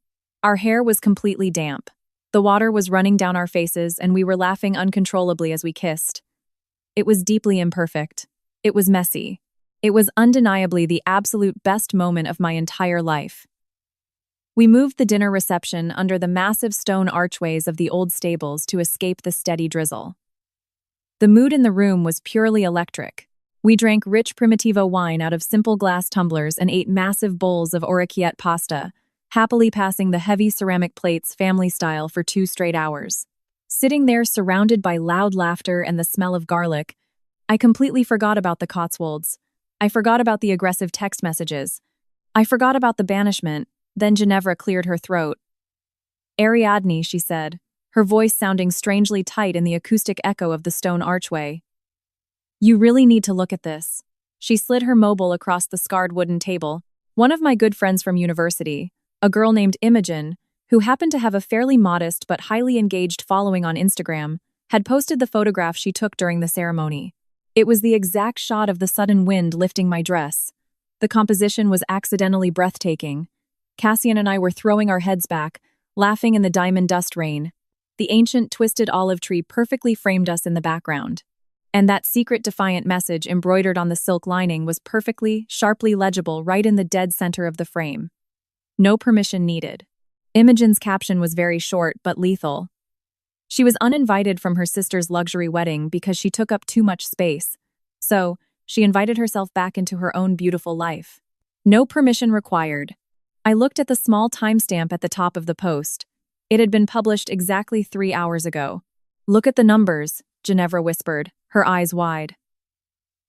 Our hair was completely damp. The water was running down our faces, and we were laughing uncontrollably as we kissed. It was deeply imperfect. It was messy. It was undeniably the absolute best moment of my entire life. We moved the dinner reception under the massive stone archways of the old stables to escape the steady drizzle. The mood in the room was purely electric. We drank rich Primitivo wine out of simple glass tumblers and ate massive bowls of orecchiette pasta, happily passing the heavy ceramic plates family style for 2 straight hours. Sitting there surrounded by loud laughter and the smell of garlic, I completely forgot about the Cotswolds. I forgot about the aggressive text messages. I forgot about the banishment. Then Ginevra cleared her throat. "Ariadne," she said, her voice sounding strangely tight in the acoustic echo of the stone archway. "You really need to look at this." She slid her mobile across the scarred wooden table. One of my good friends from university, a girl named Imogen, who happened to have a fairly modest but highly engaged following on Instagram, had posted the photograph she took during the ceremony. It was the exact shot of the sudden wind lifting my dress. The composition was accidentally breathtaking. Cassian and I were throwing our heads back, laughing in the diamond dust rain. The ancient twisted olive tree perfectly framed us in the background. And that secret defiant message embroidered on the silk lining was perfectly, sharply legible right in the dead center of the frame. No permission needed. Imogen's caption was very short but lethal. She was uninvited from her sister's luxury wedding because she took up too much space. So, she invited herself back into her own beautiful life. No permission required. I looked at the small timestamp at the top of the post. It had been published exactly 3 hours ago. "Look at the numbers," Ginevra whispered, her eyes wide.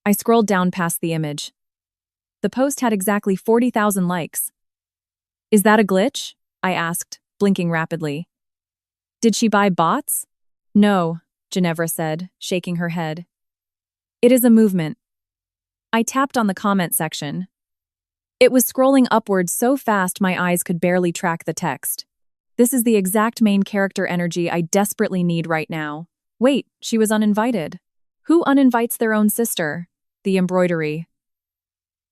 I scrolled down past the image. The post had exactly 40,000 likes. "Is that a glitch?" I asked, blinking rapidly. "Did she buy bots?" "No," Ginevra said, shaking her head. "It is a movement." I tapped on the comment section. It was scrolling upwards so fast my eyes could barely track the text. "This is the exact main character energy I desperately need right now. Wait, she was uninvited. Who uninvites their own sister?" The embroidery.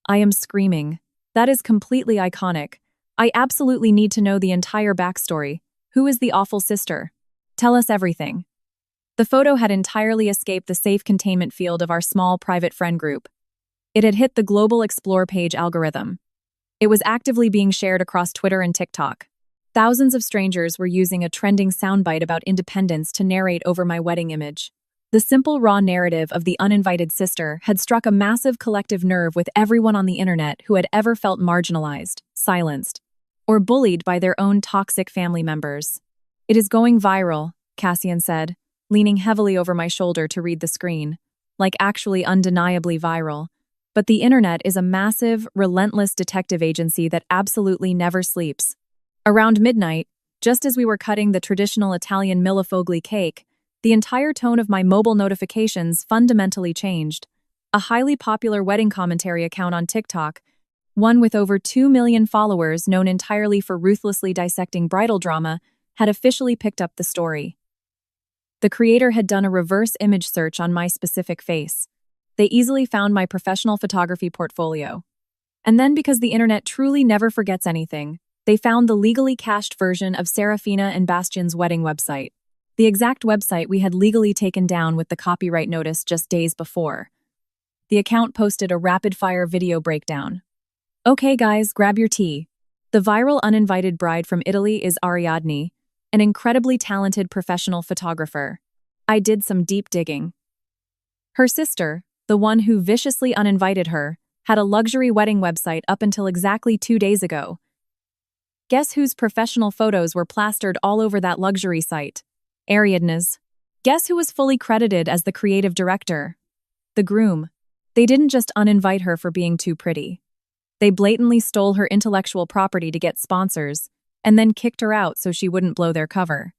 I am screaming. That is completely iconic. I absolutely need to know the entire backstory. Who is the awful sister? Tell us everything. The photo had entirely escaped the safe containment field of our small private friend group. It had hit the Global Explore page algorithm. It was actively being shared across Twitter and TikTok. Thousands of strangers were using a trending soundbite about independence to narrate over my wedding image. The simple, raw narrative of the uninvited sister had struck a massive collective nerve with everyone on the internet who had ever felt marginalized, silenced, or bullied by their own toxic family members. "It is going viral," Cassian said, leaning heavily over my shoulder to read the screen. Like actually undeniably viral. But the internet is a massive, relentless detective agency that absolutely never sleeps. Around midnight, just as we were cutting the traditional Italian millefoglie cake, the entire tone of my mobile notifications fundamentally changed. A highly popular wedding commentary account on TikTok, one with over 2 million followers known entirely for ruthlessly dissecting bridal drama, had officially picked up the story. The creator had done a reverse image search on my specific face. They easily found my professional photography portfolio. And then, because the internet truly never forgets anything, they found the legally cached version of Serafina and Bastian's wedding website. The exact website we had legally taken down with the copyright notice just days before. The account posted a rapid-fire video breakdown. "Okay guys, grab your tea. The viral uninvited bride from Italy is Ariadne, an incredibly talented professional photographer. I did some deep digging. Her sister, the one who viciously uninvited her, had a luxury wedding website up until exactly 2 days ago. Guess whose professional photos were plastered all over that luxury site? Ariadne's. Guess who was fully credited as the creative director? The groom. They didn't just uninvite her for being too pretty. They blatantly stole her intellectual property to get sponsors, and then kicked her out so she wouldn't blow their cover.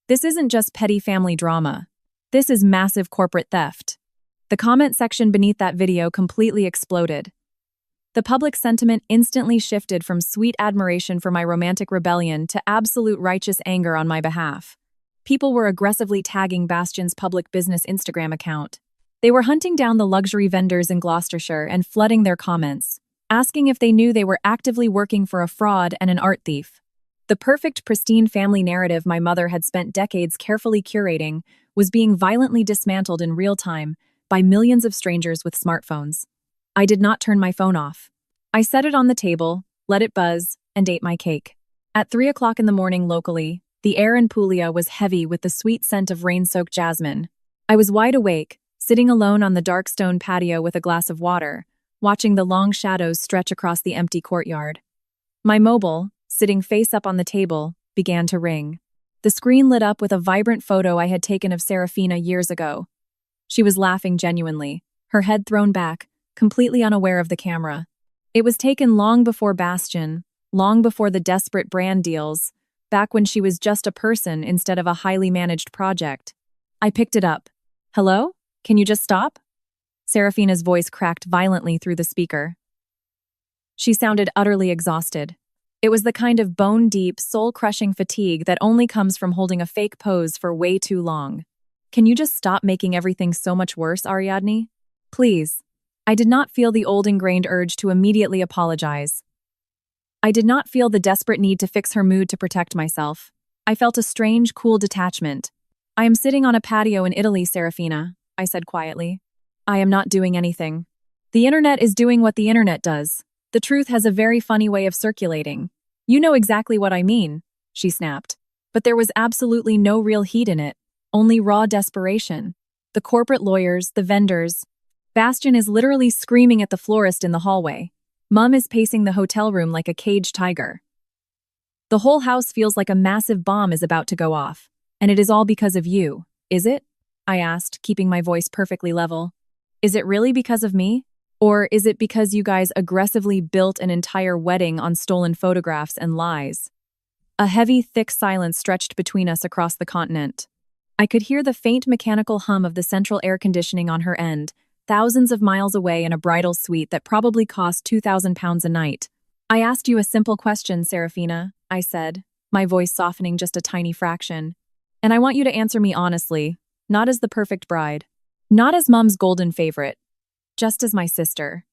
This isn't just petty family drama. This is massive corporate theft." The comment section beneath that video completely exploded. The public sentiment instantly shifted from sweet admiration for my romantic rebellion to absolute righteous anger on my behalf. People were aggressively tagging Bastian's public business Instagram account. They were hunting down the luxury vendors in Gloucestershire and flooding their comments, asking if they knew they were actively working for a fraud and an art thief. The perfect, pristine family narrative my mother had spent decades carefully curating was being violently dismantled in real time by millions of strangers with smartphones. I did not turn my phone off. I set it on the table, let it buzz, and ate my cake. At 3 o'clock in the morning locally, the air in Puglia was heavy with the sweet scent of rain-soaked jasmine. I was wide awake, sitting alone on the dark stone patio with a glass of water, watching the long shadows stretch across the empty courtyard. My mobile, sitting face up on the table, began to ring. The screen lit up with a vibrant photo I had taken of Serafina years ago. She was laughing genuinely, her head thrown back, completely unaware of the camera. It was taken long before Bastian, long before the desperate brand deals, back when she was just a person instead of a highly managed project. I picked it up. "Hello? Can you just stop?" Serafina's voice cracked violently through the speaker. She sounded utterly exhausted. It was the kind of bone-deep, soul-crushing fatigue that only comes from holding a fake pose for way too long. "Can you just stop making everything so much worse, Ariadne?" Please. I did not feel the old ingrained urge to immediately apologize. I did not feel the desperate need to fix her mood to protect myself. I felt a strange, cool detachment. I am sitting on a patio in Italy, Serafina, I said quietly. I am not doing anything. The internet is doing what the internet does. The truth has a very funny way of circulating. You know exactly what I mean, she snapped. But there was absolutely no real heat in it, only raw desperation. The corporate lawyers, the vendors. Bastian is literally screaming at the florist in the hallway. Mum is pacing the hotel room like a caged tiger. The whole house feels like a massive bomb is about to go off. And it is all because of you, is it? I asked, keeping my voice perfectly level. Is it really because of me? Or is it because you guys aggressively built an entire wedding on stolen photographs and lies? A heavy, thick silence stretched between us across the continent. I could hear the faint mechanical hum of the central air conditioning on her end, thousands of miles away in a bridal suite that probably cost £2,000 a night. I asked you a simple question, Serafina, I said, my voice softening just a tiny fraction. And I want you to answer me honestly, not as the perfect bride, not as Mum's golden favorite, just as my sister.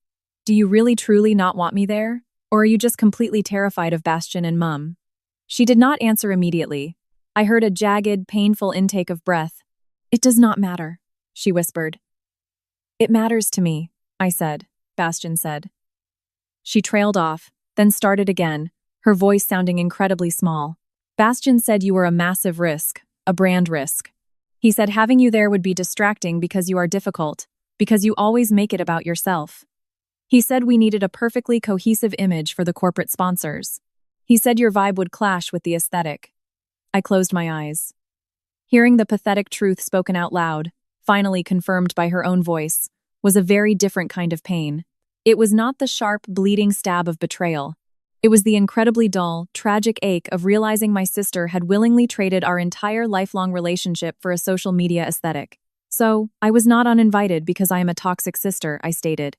Do you really truly not want me there? Or are you just completely terrified of Bastian and Mum? She did not answer immediately. I heard a jagged, painful intake of breath. It does not matter, she whispered. It matters to me, I said, Bastian said. She trailed off, then started again, her voice sounding incredibly small. Bastian said you were a massive risk, a brand risk. He said having you there would be distracting because you are difficult, because you always make it about yourself. He said we needed a perfectly cohesive image for the corporate sponsors. He said your vibe would clash with the aesthetic. I closed my eyes. Hearing the pathetic truth spoken out loud, finally confirmed by her own voice, was a very different kind of pain. It was not the sharp, bleeding stab of betrayal. It was the incredibly dull, tragic ache of realizing my sister had willingly traded our entire lifelong relationship for a social media aesthetic. So, I was not uninvited because I am a toxic sister, I stated.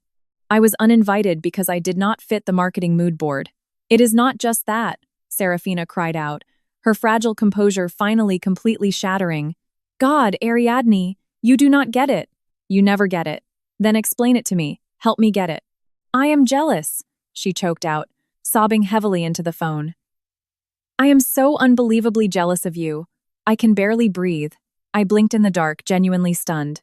I was uninvited because I did not fit the marketing mood board. It is not just that, Serafina cried out, her fragile composure finally completely shattering. God, Ariadne, you do not get it. You never get it. Then explain it to me. Help me get it. I am jealous, she choked out, sobbing heavily into the phone. I am so unbelievably jealous of you. I can barely breathe. I blinked in the dark, genuinely stunned.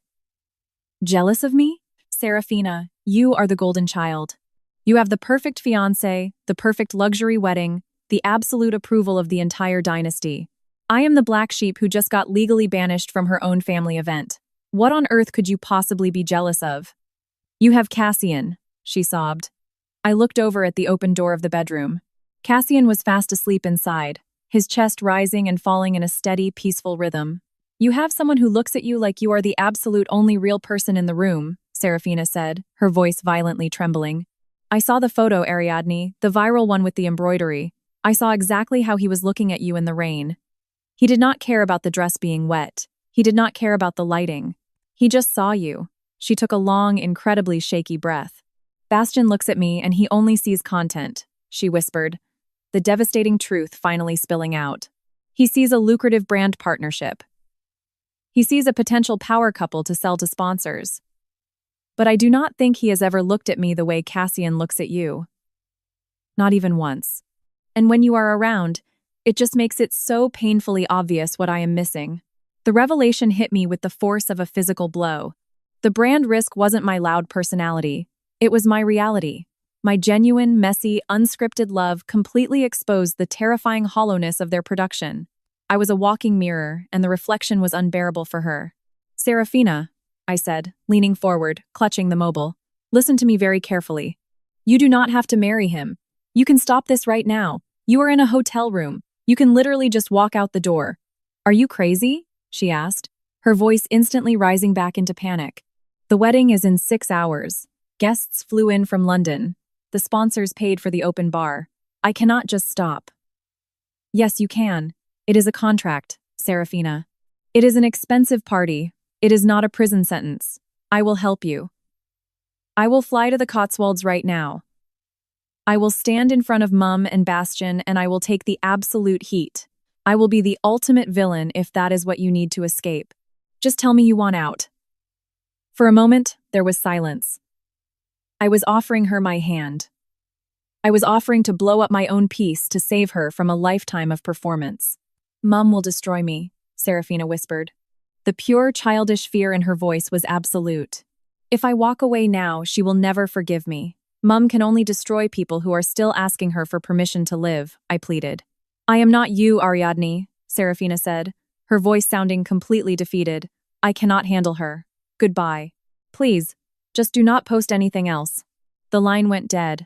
Jealous of me? Serafina, you are the golden child. You have the perfect fiancé, the perfect luxury wedding, the absolute approval of the entire dynasty. I am the black sheep who just got legally banished from her own family event. What on earth could you possibly be jealous of? You have Cassian, she sobbed. I looked over at the open door of the bedroom. Cassian was fast asleep inside, his chest rising and falling in a steady, peaceful rhythm. You have someone who looks at you like you are the absolute only real person in the room, Serafina said, her voice violently trembling. I saw the photo, Ariadne, the viral one with the embroidery. I saw exactly how he was looking at you in the rain. He did not care about the dress being wet. He did not care about the lighting. He just saw you. She took a long, incredibly shaky breath. Bastian looks at me and he only sees content, she whispered, the devastating truth finally spilling out. He sees a lucrative brand partnership. He sees a potential power couple to sell to sponsors. But I do not think he has ever looked at me the way Cassian looks at you. Not even once. And when you are around, it just makes it so painfully obvious what I am missing. The revelation hit me with the force of a physical blow. The brand risk wasn't my loud personality. It was my reality. My genuine, messy, unscripted love completely exposed the terrifying hollowness of their production. I was a walking mirror, and the reflection was unbearable for her. Serafina, I said, leaning forward, clutching the mobile. Listen to me very carefully. You do not have to marry him. You can stop this right now. You are in a hotel room. You can literally just walk out the door. Are you crazy? She asked, her voice instantly rising back into panic. The wedding is in 6 hours. Guests flew in from London. The sponsors paid for the open bar. I cannot just stop. Yes, you can. It is a contract, Serafina. It is an expensive party. It is not a prison sentence. I will help you. I will fly to the Cotswolds right now. I will stand in front of Mum and Bastian and I will take the absolute heat. I will be the ultimate villain if that is what you need to escape. Just tell me you want out. For a moment, there was silence. I was offering her my hand. I was offering to blow up my own peace to save her from a lifetime of performance. "Mum will destroy me," Serafina whispered. The pure, childish fear in her voice was absolute. "If I walk away now, she will never forgive me. Mum can only destroy people who are still asking her for permission to live," I pleaded. "I am not you, Ariadne," Serafina said, her voice sounding completely defeated. "I cannot handle her. Goodbye. Please, just do not post anything else." The line went dead.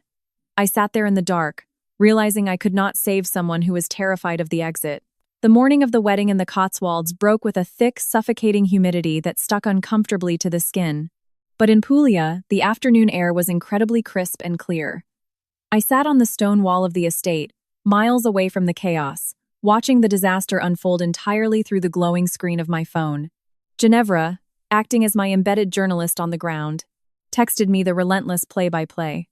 I sat there in the dark, realizing I could not save someone who was terrified of the exit. The morning of the wedding in the Cotswolds broke with a thick, suffocating humidity that stuck uncomfortably to the skin. But in Puglia, the afternoon air was incredibly crisp and clear. I sat on the stone wall of the estate, miles away from the chaos, watching the disaster unfold entirely through the glowing screen of my phone. Ginevra, acting as my embedded journalist on the ground, texted me the relentless play-by-play.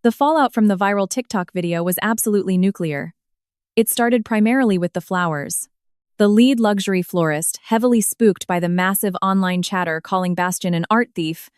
The fallout from the viral TikTok video was absolutely nuclear. It started primarily with the flowers. The lead luxury florist, heavily spooked by the massive online chatter calling Bastian an art thief,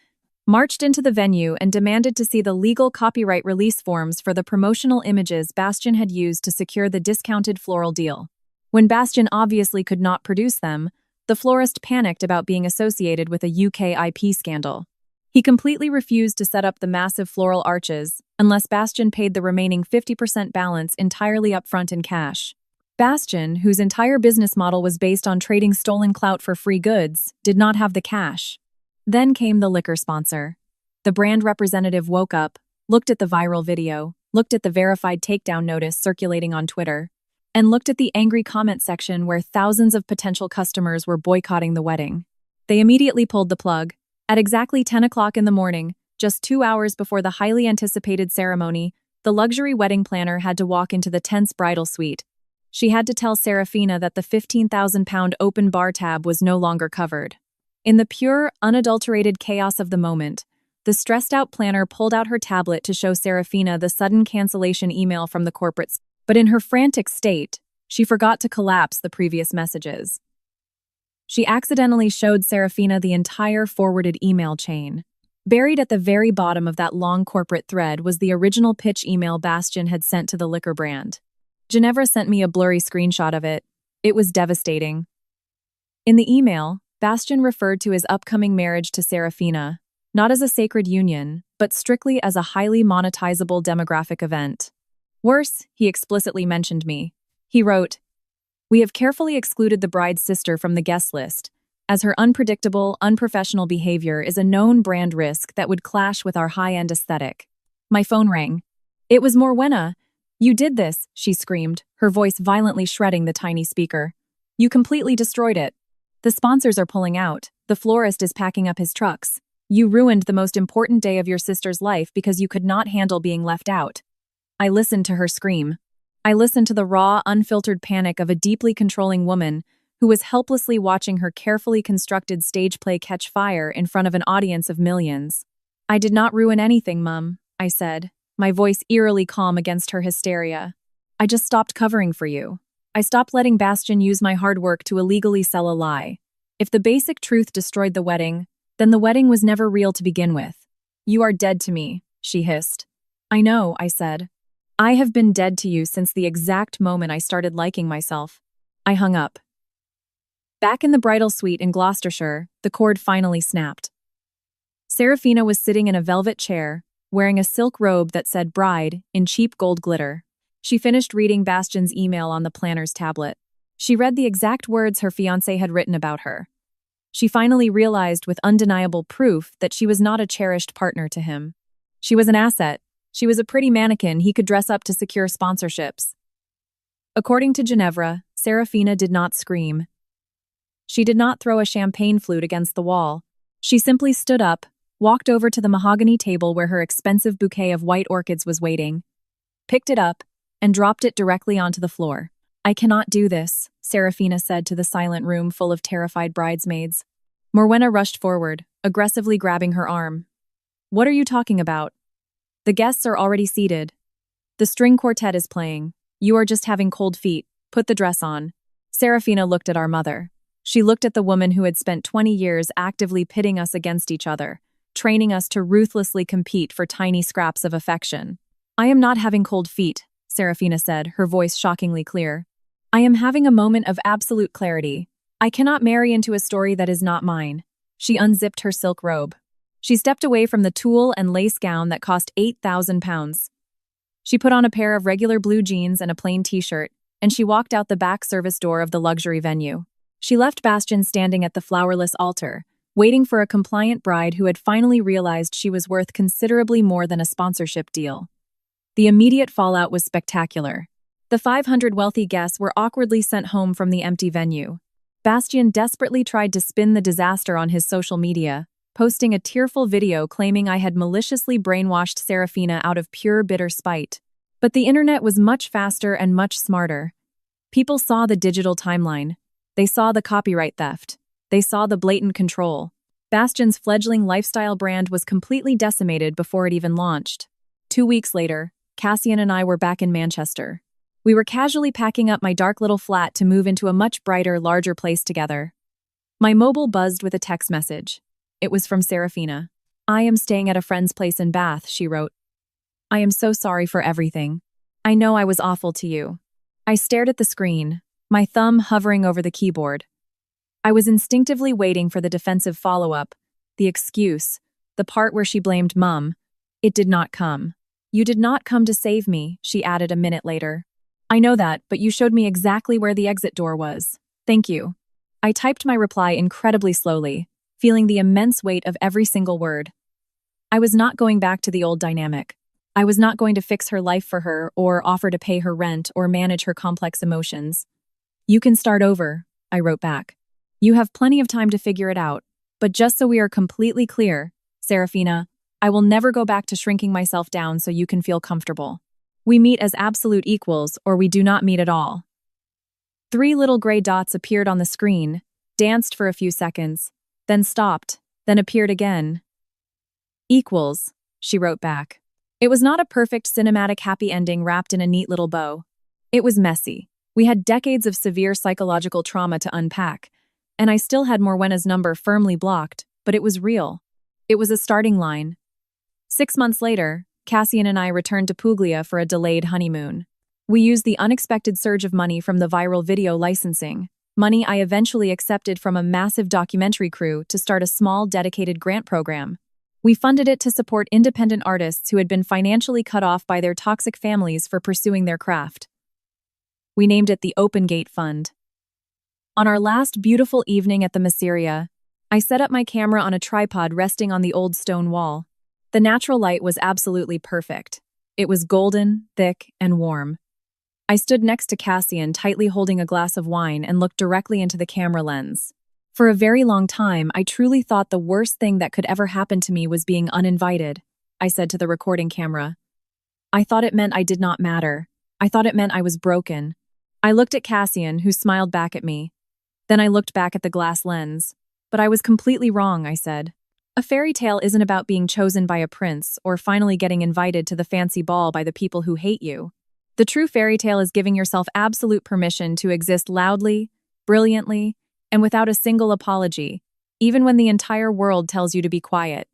marched into the venue and demanded to see the legal copyright release forms for the promotional images Bastian had used to secure the discounted floral deal. When Bastian obviously could not produce them, the florist panicked about being associated with a UK IP scandal. He completely refused to set up the massive floral arches unless Bastian paid the remaining 50% balance entirely upfront in cash. Bastian, whose entire business model was based on trading stolen clout for free goods, did not have the cash. Then came the liquor sponsor. The brand representative woke up, looked at the viral video, looked at the verified takedown notice circulating on Twitter, and looked at the angry comment section where thousands of potential customers were boycotting the wedding. They immediately pulled the plug. At exactly 10 o'clock in the morning, just 2 hours before the highly anticipated ceremony, the luxury wedding planner had to walk into the tense bridal suite. She had to tell Serafina that the £15,000 open bar tab was no longer covered. In the pure, unadulterated chaos of the moment, the stressed-out planner pulled out her tablet to show Serafina the sudden cancellation email from the corporate. But in her frantic state, she forgot to collapse the previous messages. She accidentally showed Serafina the entire forwarded email chain. Buried at the very bottom of that long corporate thread was the original pitch email Bastian had sent to the liquor brand. Ginevra sent me a blurry screenshot of it. It was devastating. In the email, Bastian referred to his upcoming marriage to Serafina, not as a sacred union, but strictly as a highly monetizable demographic event. Worse, he explicitly mentioned me. He wrote, "We have carefully excluded the bride's sister from the guest list, as her unpredictable, unprofessional behavior is a known brand risk that would clash with our high-end aesthetic." My phone rang. It was Morwenna. "You did this," she screamed, her voice violently shredding the tiny speaker. "You completely destroyed it. The sponsors are pulling out. The florist is packing up his trucks. You ruined the most important day of your sister's life because you could not handle being left out." I listened to her scream. I listened to the raw, unfiltered panic of a deeply controlling woman who was helplessly watching her carefully constructed stage play catch fire in front of an audience of millions. "I did not ruin anything, Mum," I said, my voice eerily calm against her hysteria. "I just stopped covering for you. I stopped letting Bastian use my hard work to illegally sell a lie. If the basic truth destroyed the wedding, then the wedding was never real to begin with." "You are dead to me," she hissed. "I know," I said. "I have been dead to you since the exact moment I started liking myself." I hung up. Back in the bridal suite in Gloucestershire, the cord finally snapped. Serafina was sitting in a velvet chair, wearing a silk robe that said bride in cheap gold glitter. She finished reading Bastian's email on the planner's tablet. She read the exact words her fiancé had written about her. She finally realized with undeniable proof that she was not a cherished partner to him. She was an asset. She was a pretty mannequin he could dress up to secure sponsorships. According to Ginevra, Serafina did not scream. She did not throw a champagne flute against the wall. She simply stood up, walked over to the mahogany table where her expensive bouquet of white orchids was waiting, picked it up, and dropped it directly onto the floor. "I cannot do this," Serafina said to the silent room full of terrified bridesmaids. Morwenna rushed forward, aggressively grabbing her arm. "What are you talking about? The guests are already seated. The string quartet is playing. You are just having cold feet. Put the dress on." Serafina looked at our mother. She looked at the woman who had spent 20 years actively pitting us against each other, training us to ruthlessly compete for tiny scraps of affection. "I am not having cold feet," Serafina said, her voice shockingly clear. "I am having a moment of absolute clarity. I cannot marry into a story that is not mine." She unzipped her silk robe. She stepped away from the tulle and lace gown that cost £8,000. She put on a pair of regular blue jeans and a plain t-shirt, and she walked out the back service door of the luxury venue. She left Bastian standing at the flowerless altar, waiting for a compliant bride who had finally realized she was worth considerably more than a sponsorship deal. The immediate fallout was spectacular. The 500 wealthy guests were awkwardly sent home from the empty venue. Bastian desperately tried to spin the disaster on his social media, posting a tearful video claiming I had maliciously brainwashed Serafina out of pure bitter spite. But the internet was much faster and much smarter. People saw the digital timeline. They saw the copyright theft. They saw the blatant control. Bastian's fledgling lifestyle brand was completely decimated before it even launched. 2 weeks later, Cassian and I were back in Manchester. We were casually packing up my dark little flat to move into a much brighter, larger place together. My mobile buzzed with a text message. It was from Serafina. "I am staying at a friend's place in Bath," she wrote. "I am so sorry for everything. I know I was awful to you." I stared at the screen, my thumb hovering over the keyboard. I was instinctively waiting for the defensive follow-up, the excuse, the part where she blamed Mum. It did not come. "You did not come to save me," she added a minute later. "I know that, but you showed me exactly where the exit door was. Thank you." I typed my reply incredibly slowly, feeling the immense weight of every single word. I was not going back to the old dynamic. I was not going to fix her life for her or offer to pay her rent or manage her complex emotions. "You can start over," I wrote back. "You have plenty of time to figure it out. But just so we are completely clear, Serafina, I will never go back to shrinking myself down so you can feel comfortable. We meet as absolute equals or we do not meet at all." 3 little gray dots appeared on the screen, danced for a few seconds, then stopped, then appeared again. "Equals," she wrote back. It was not a perfect cinematic happy ending wrapped in a neat little bow. It was messy. We had decades of severe psychological trauma to unpack, and I still had Morwena's number firmly blocked, but it was real. It was a starting line. 6 months later, Cassian and I returned to Puglia for a delayed honeymoon. We used the unexpected surge of money from the viral video licensing, money I eventually accepted from a massive documentary crew to start a small dedicated grant program. We funded it to support independent artists who had been financially cut off by their toxic families for pursuing their craft. We named it the Open Gate Fund. On our last beautiful evening at the Masseria, I set up my camera on a tripod resting on the old stone wall. The natural light was absolutely perfect. It was golden, thick, and warm. I stood next to Cassian, tightly holding a glass of wine, and looked directly into the camera lens. For a very long time, I truly thought the worst thing that could ever happen to me was being uninvited, I said to the recording camera. I thought it meant I did not matter. I thought it meant I was broken. I looked at Cassian, who smiled back at me. Then I looked back at the glass lens. "But I was completely wrong," I said. "A fairy tale isn't about being chosen by a prince or finally getting invited to the fancy ball by the people who hate you. The true fairy tale is giving yourself absolute permission to exist loudly, brilliantly, and without a single apology, even when the entire world tells you to be quiet."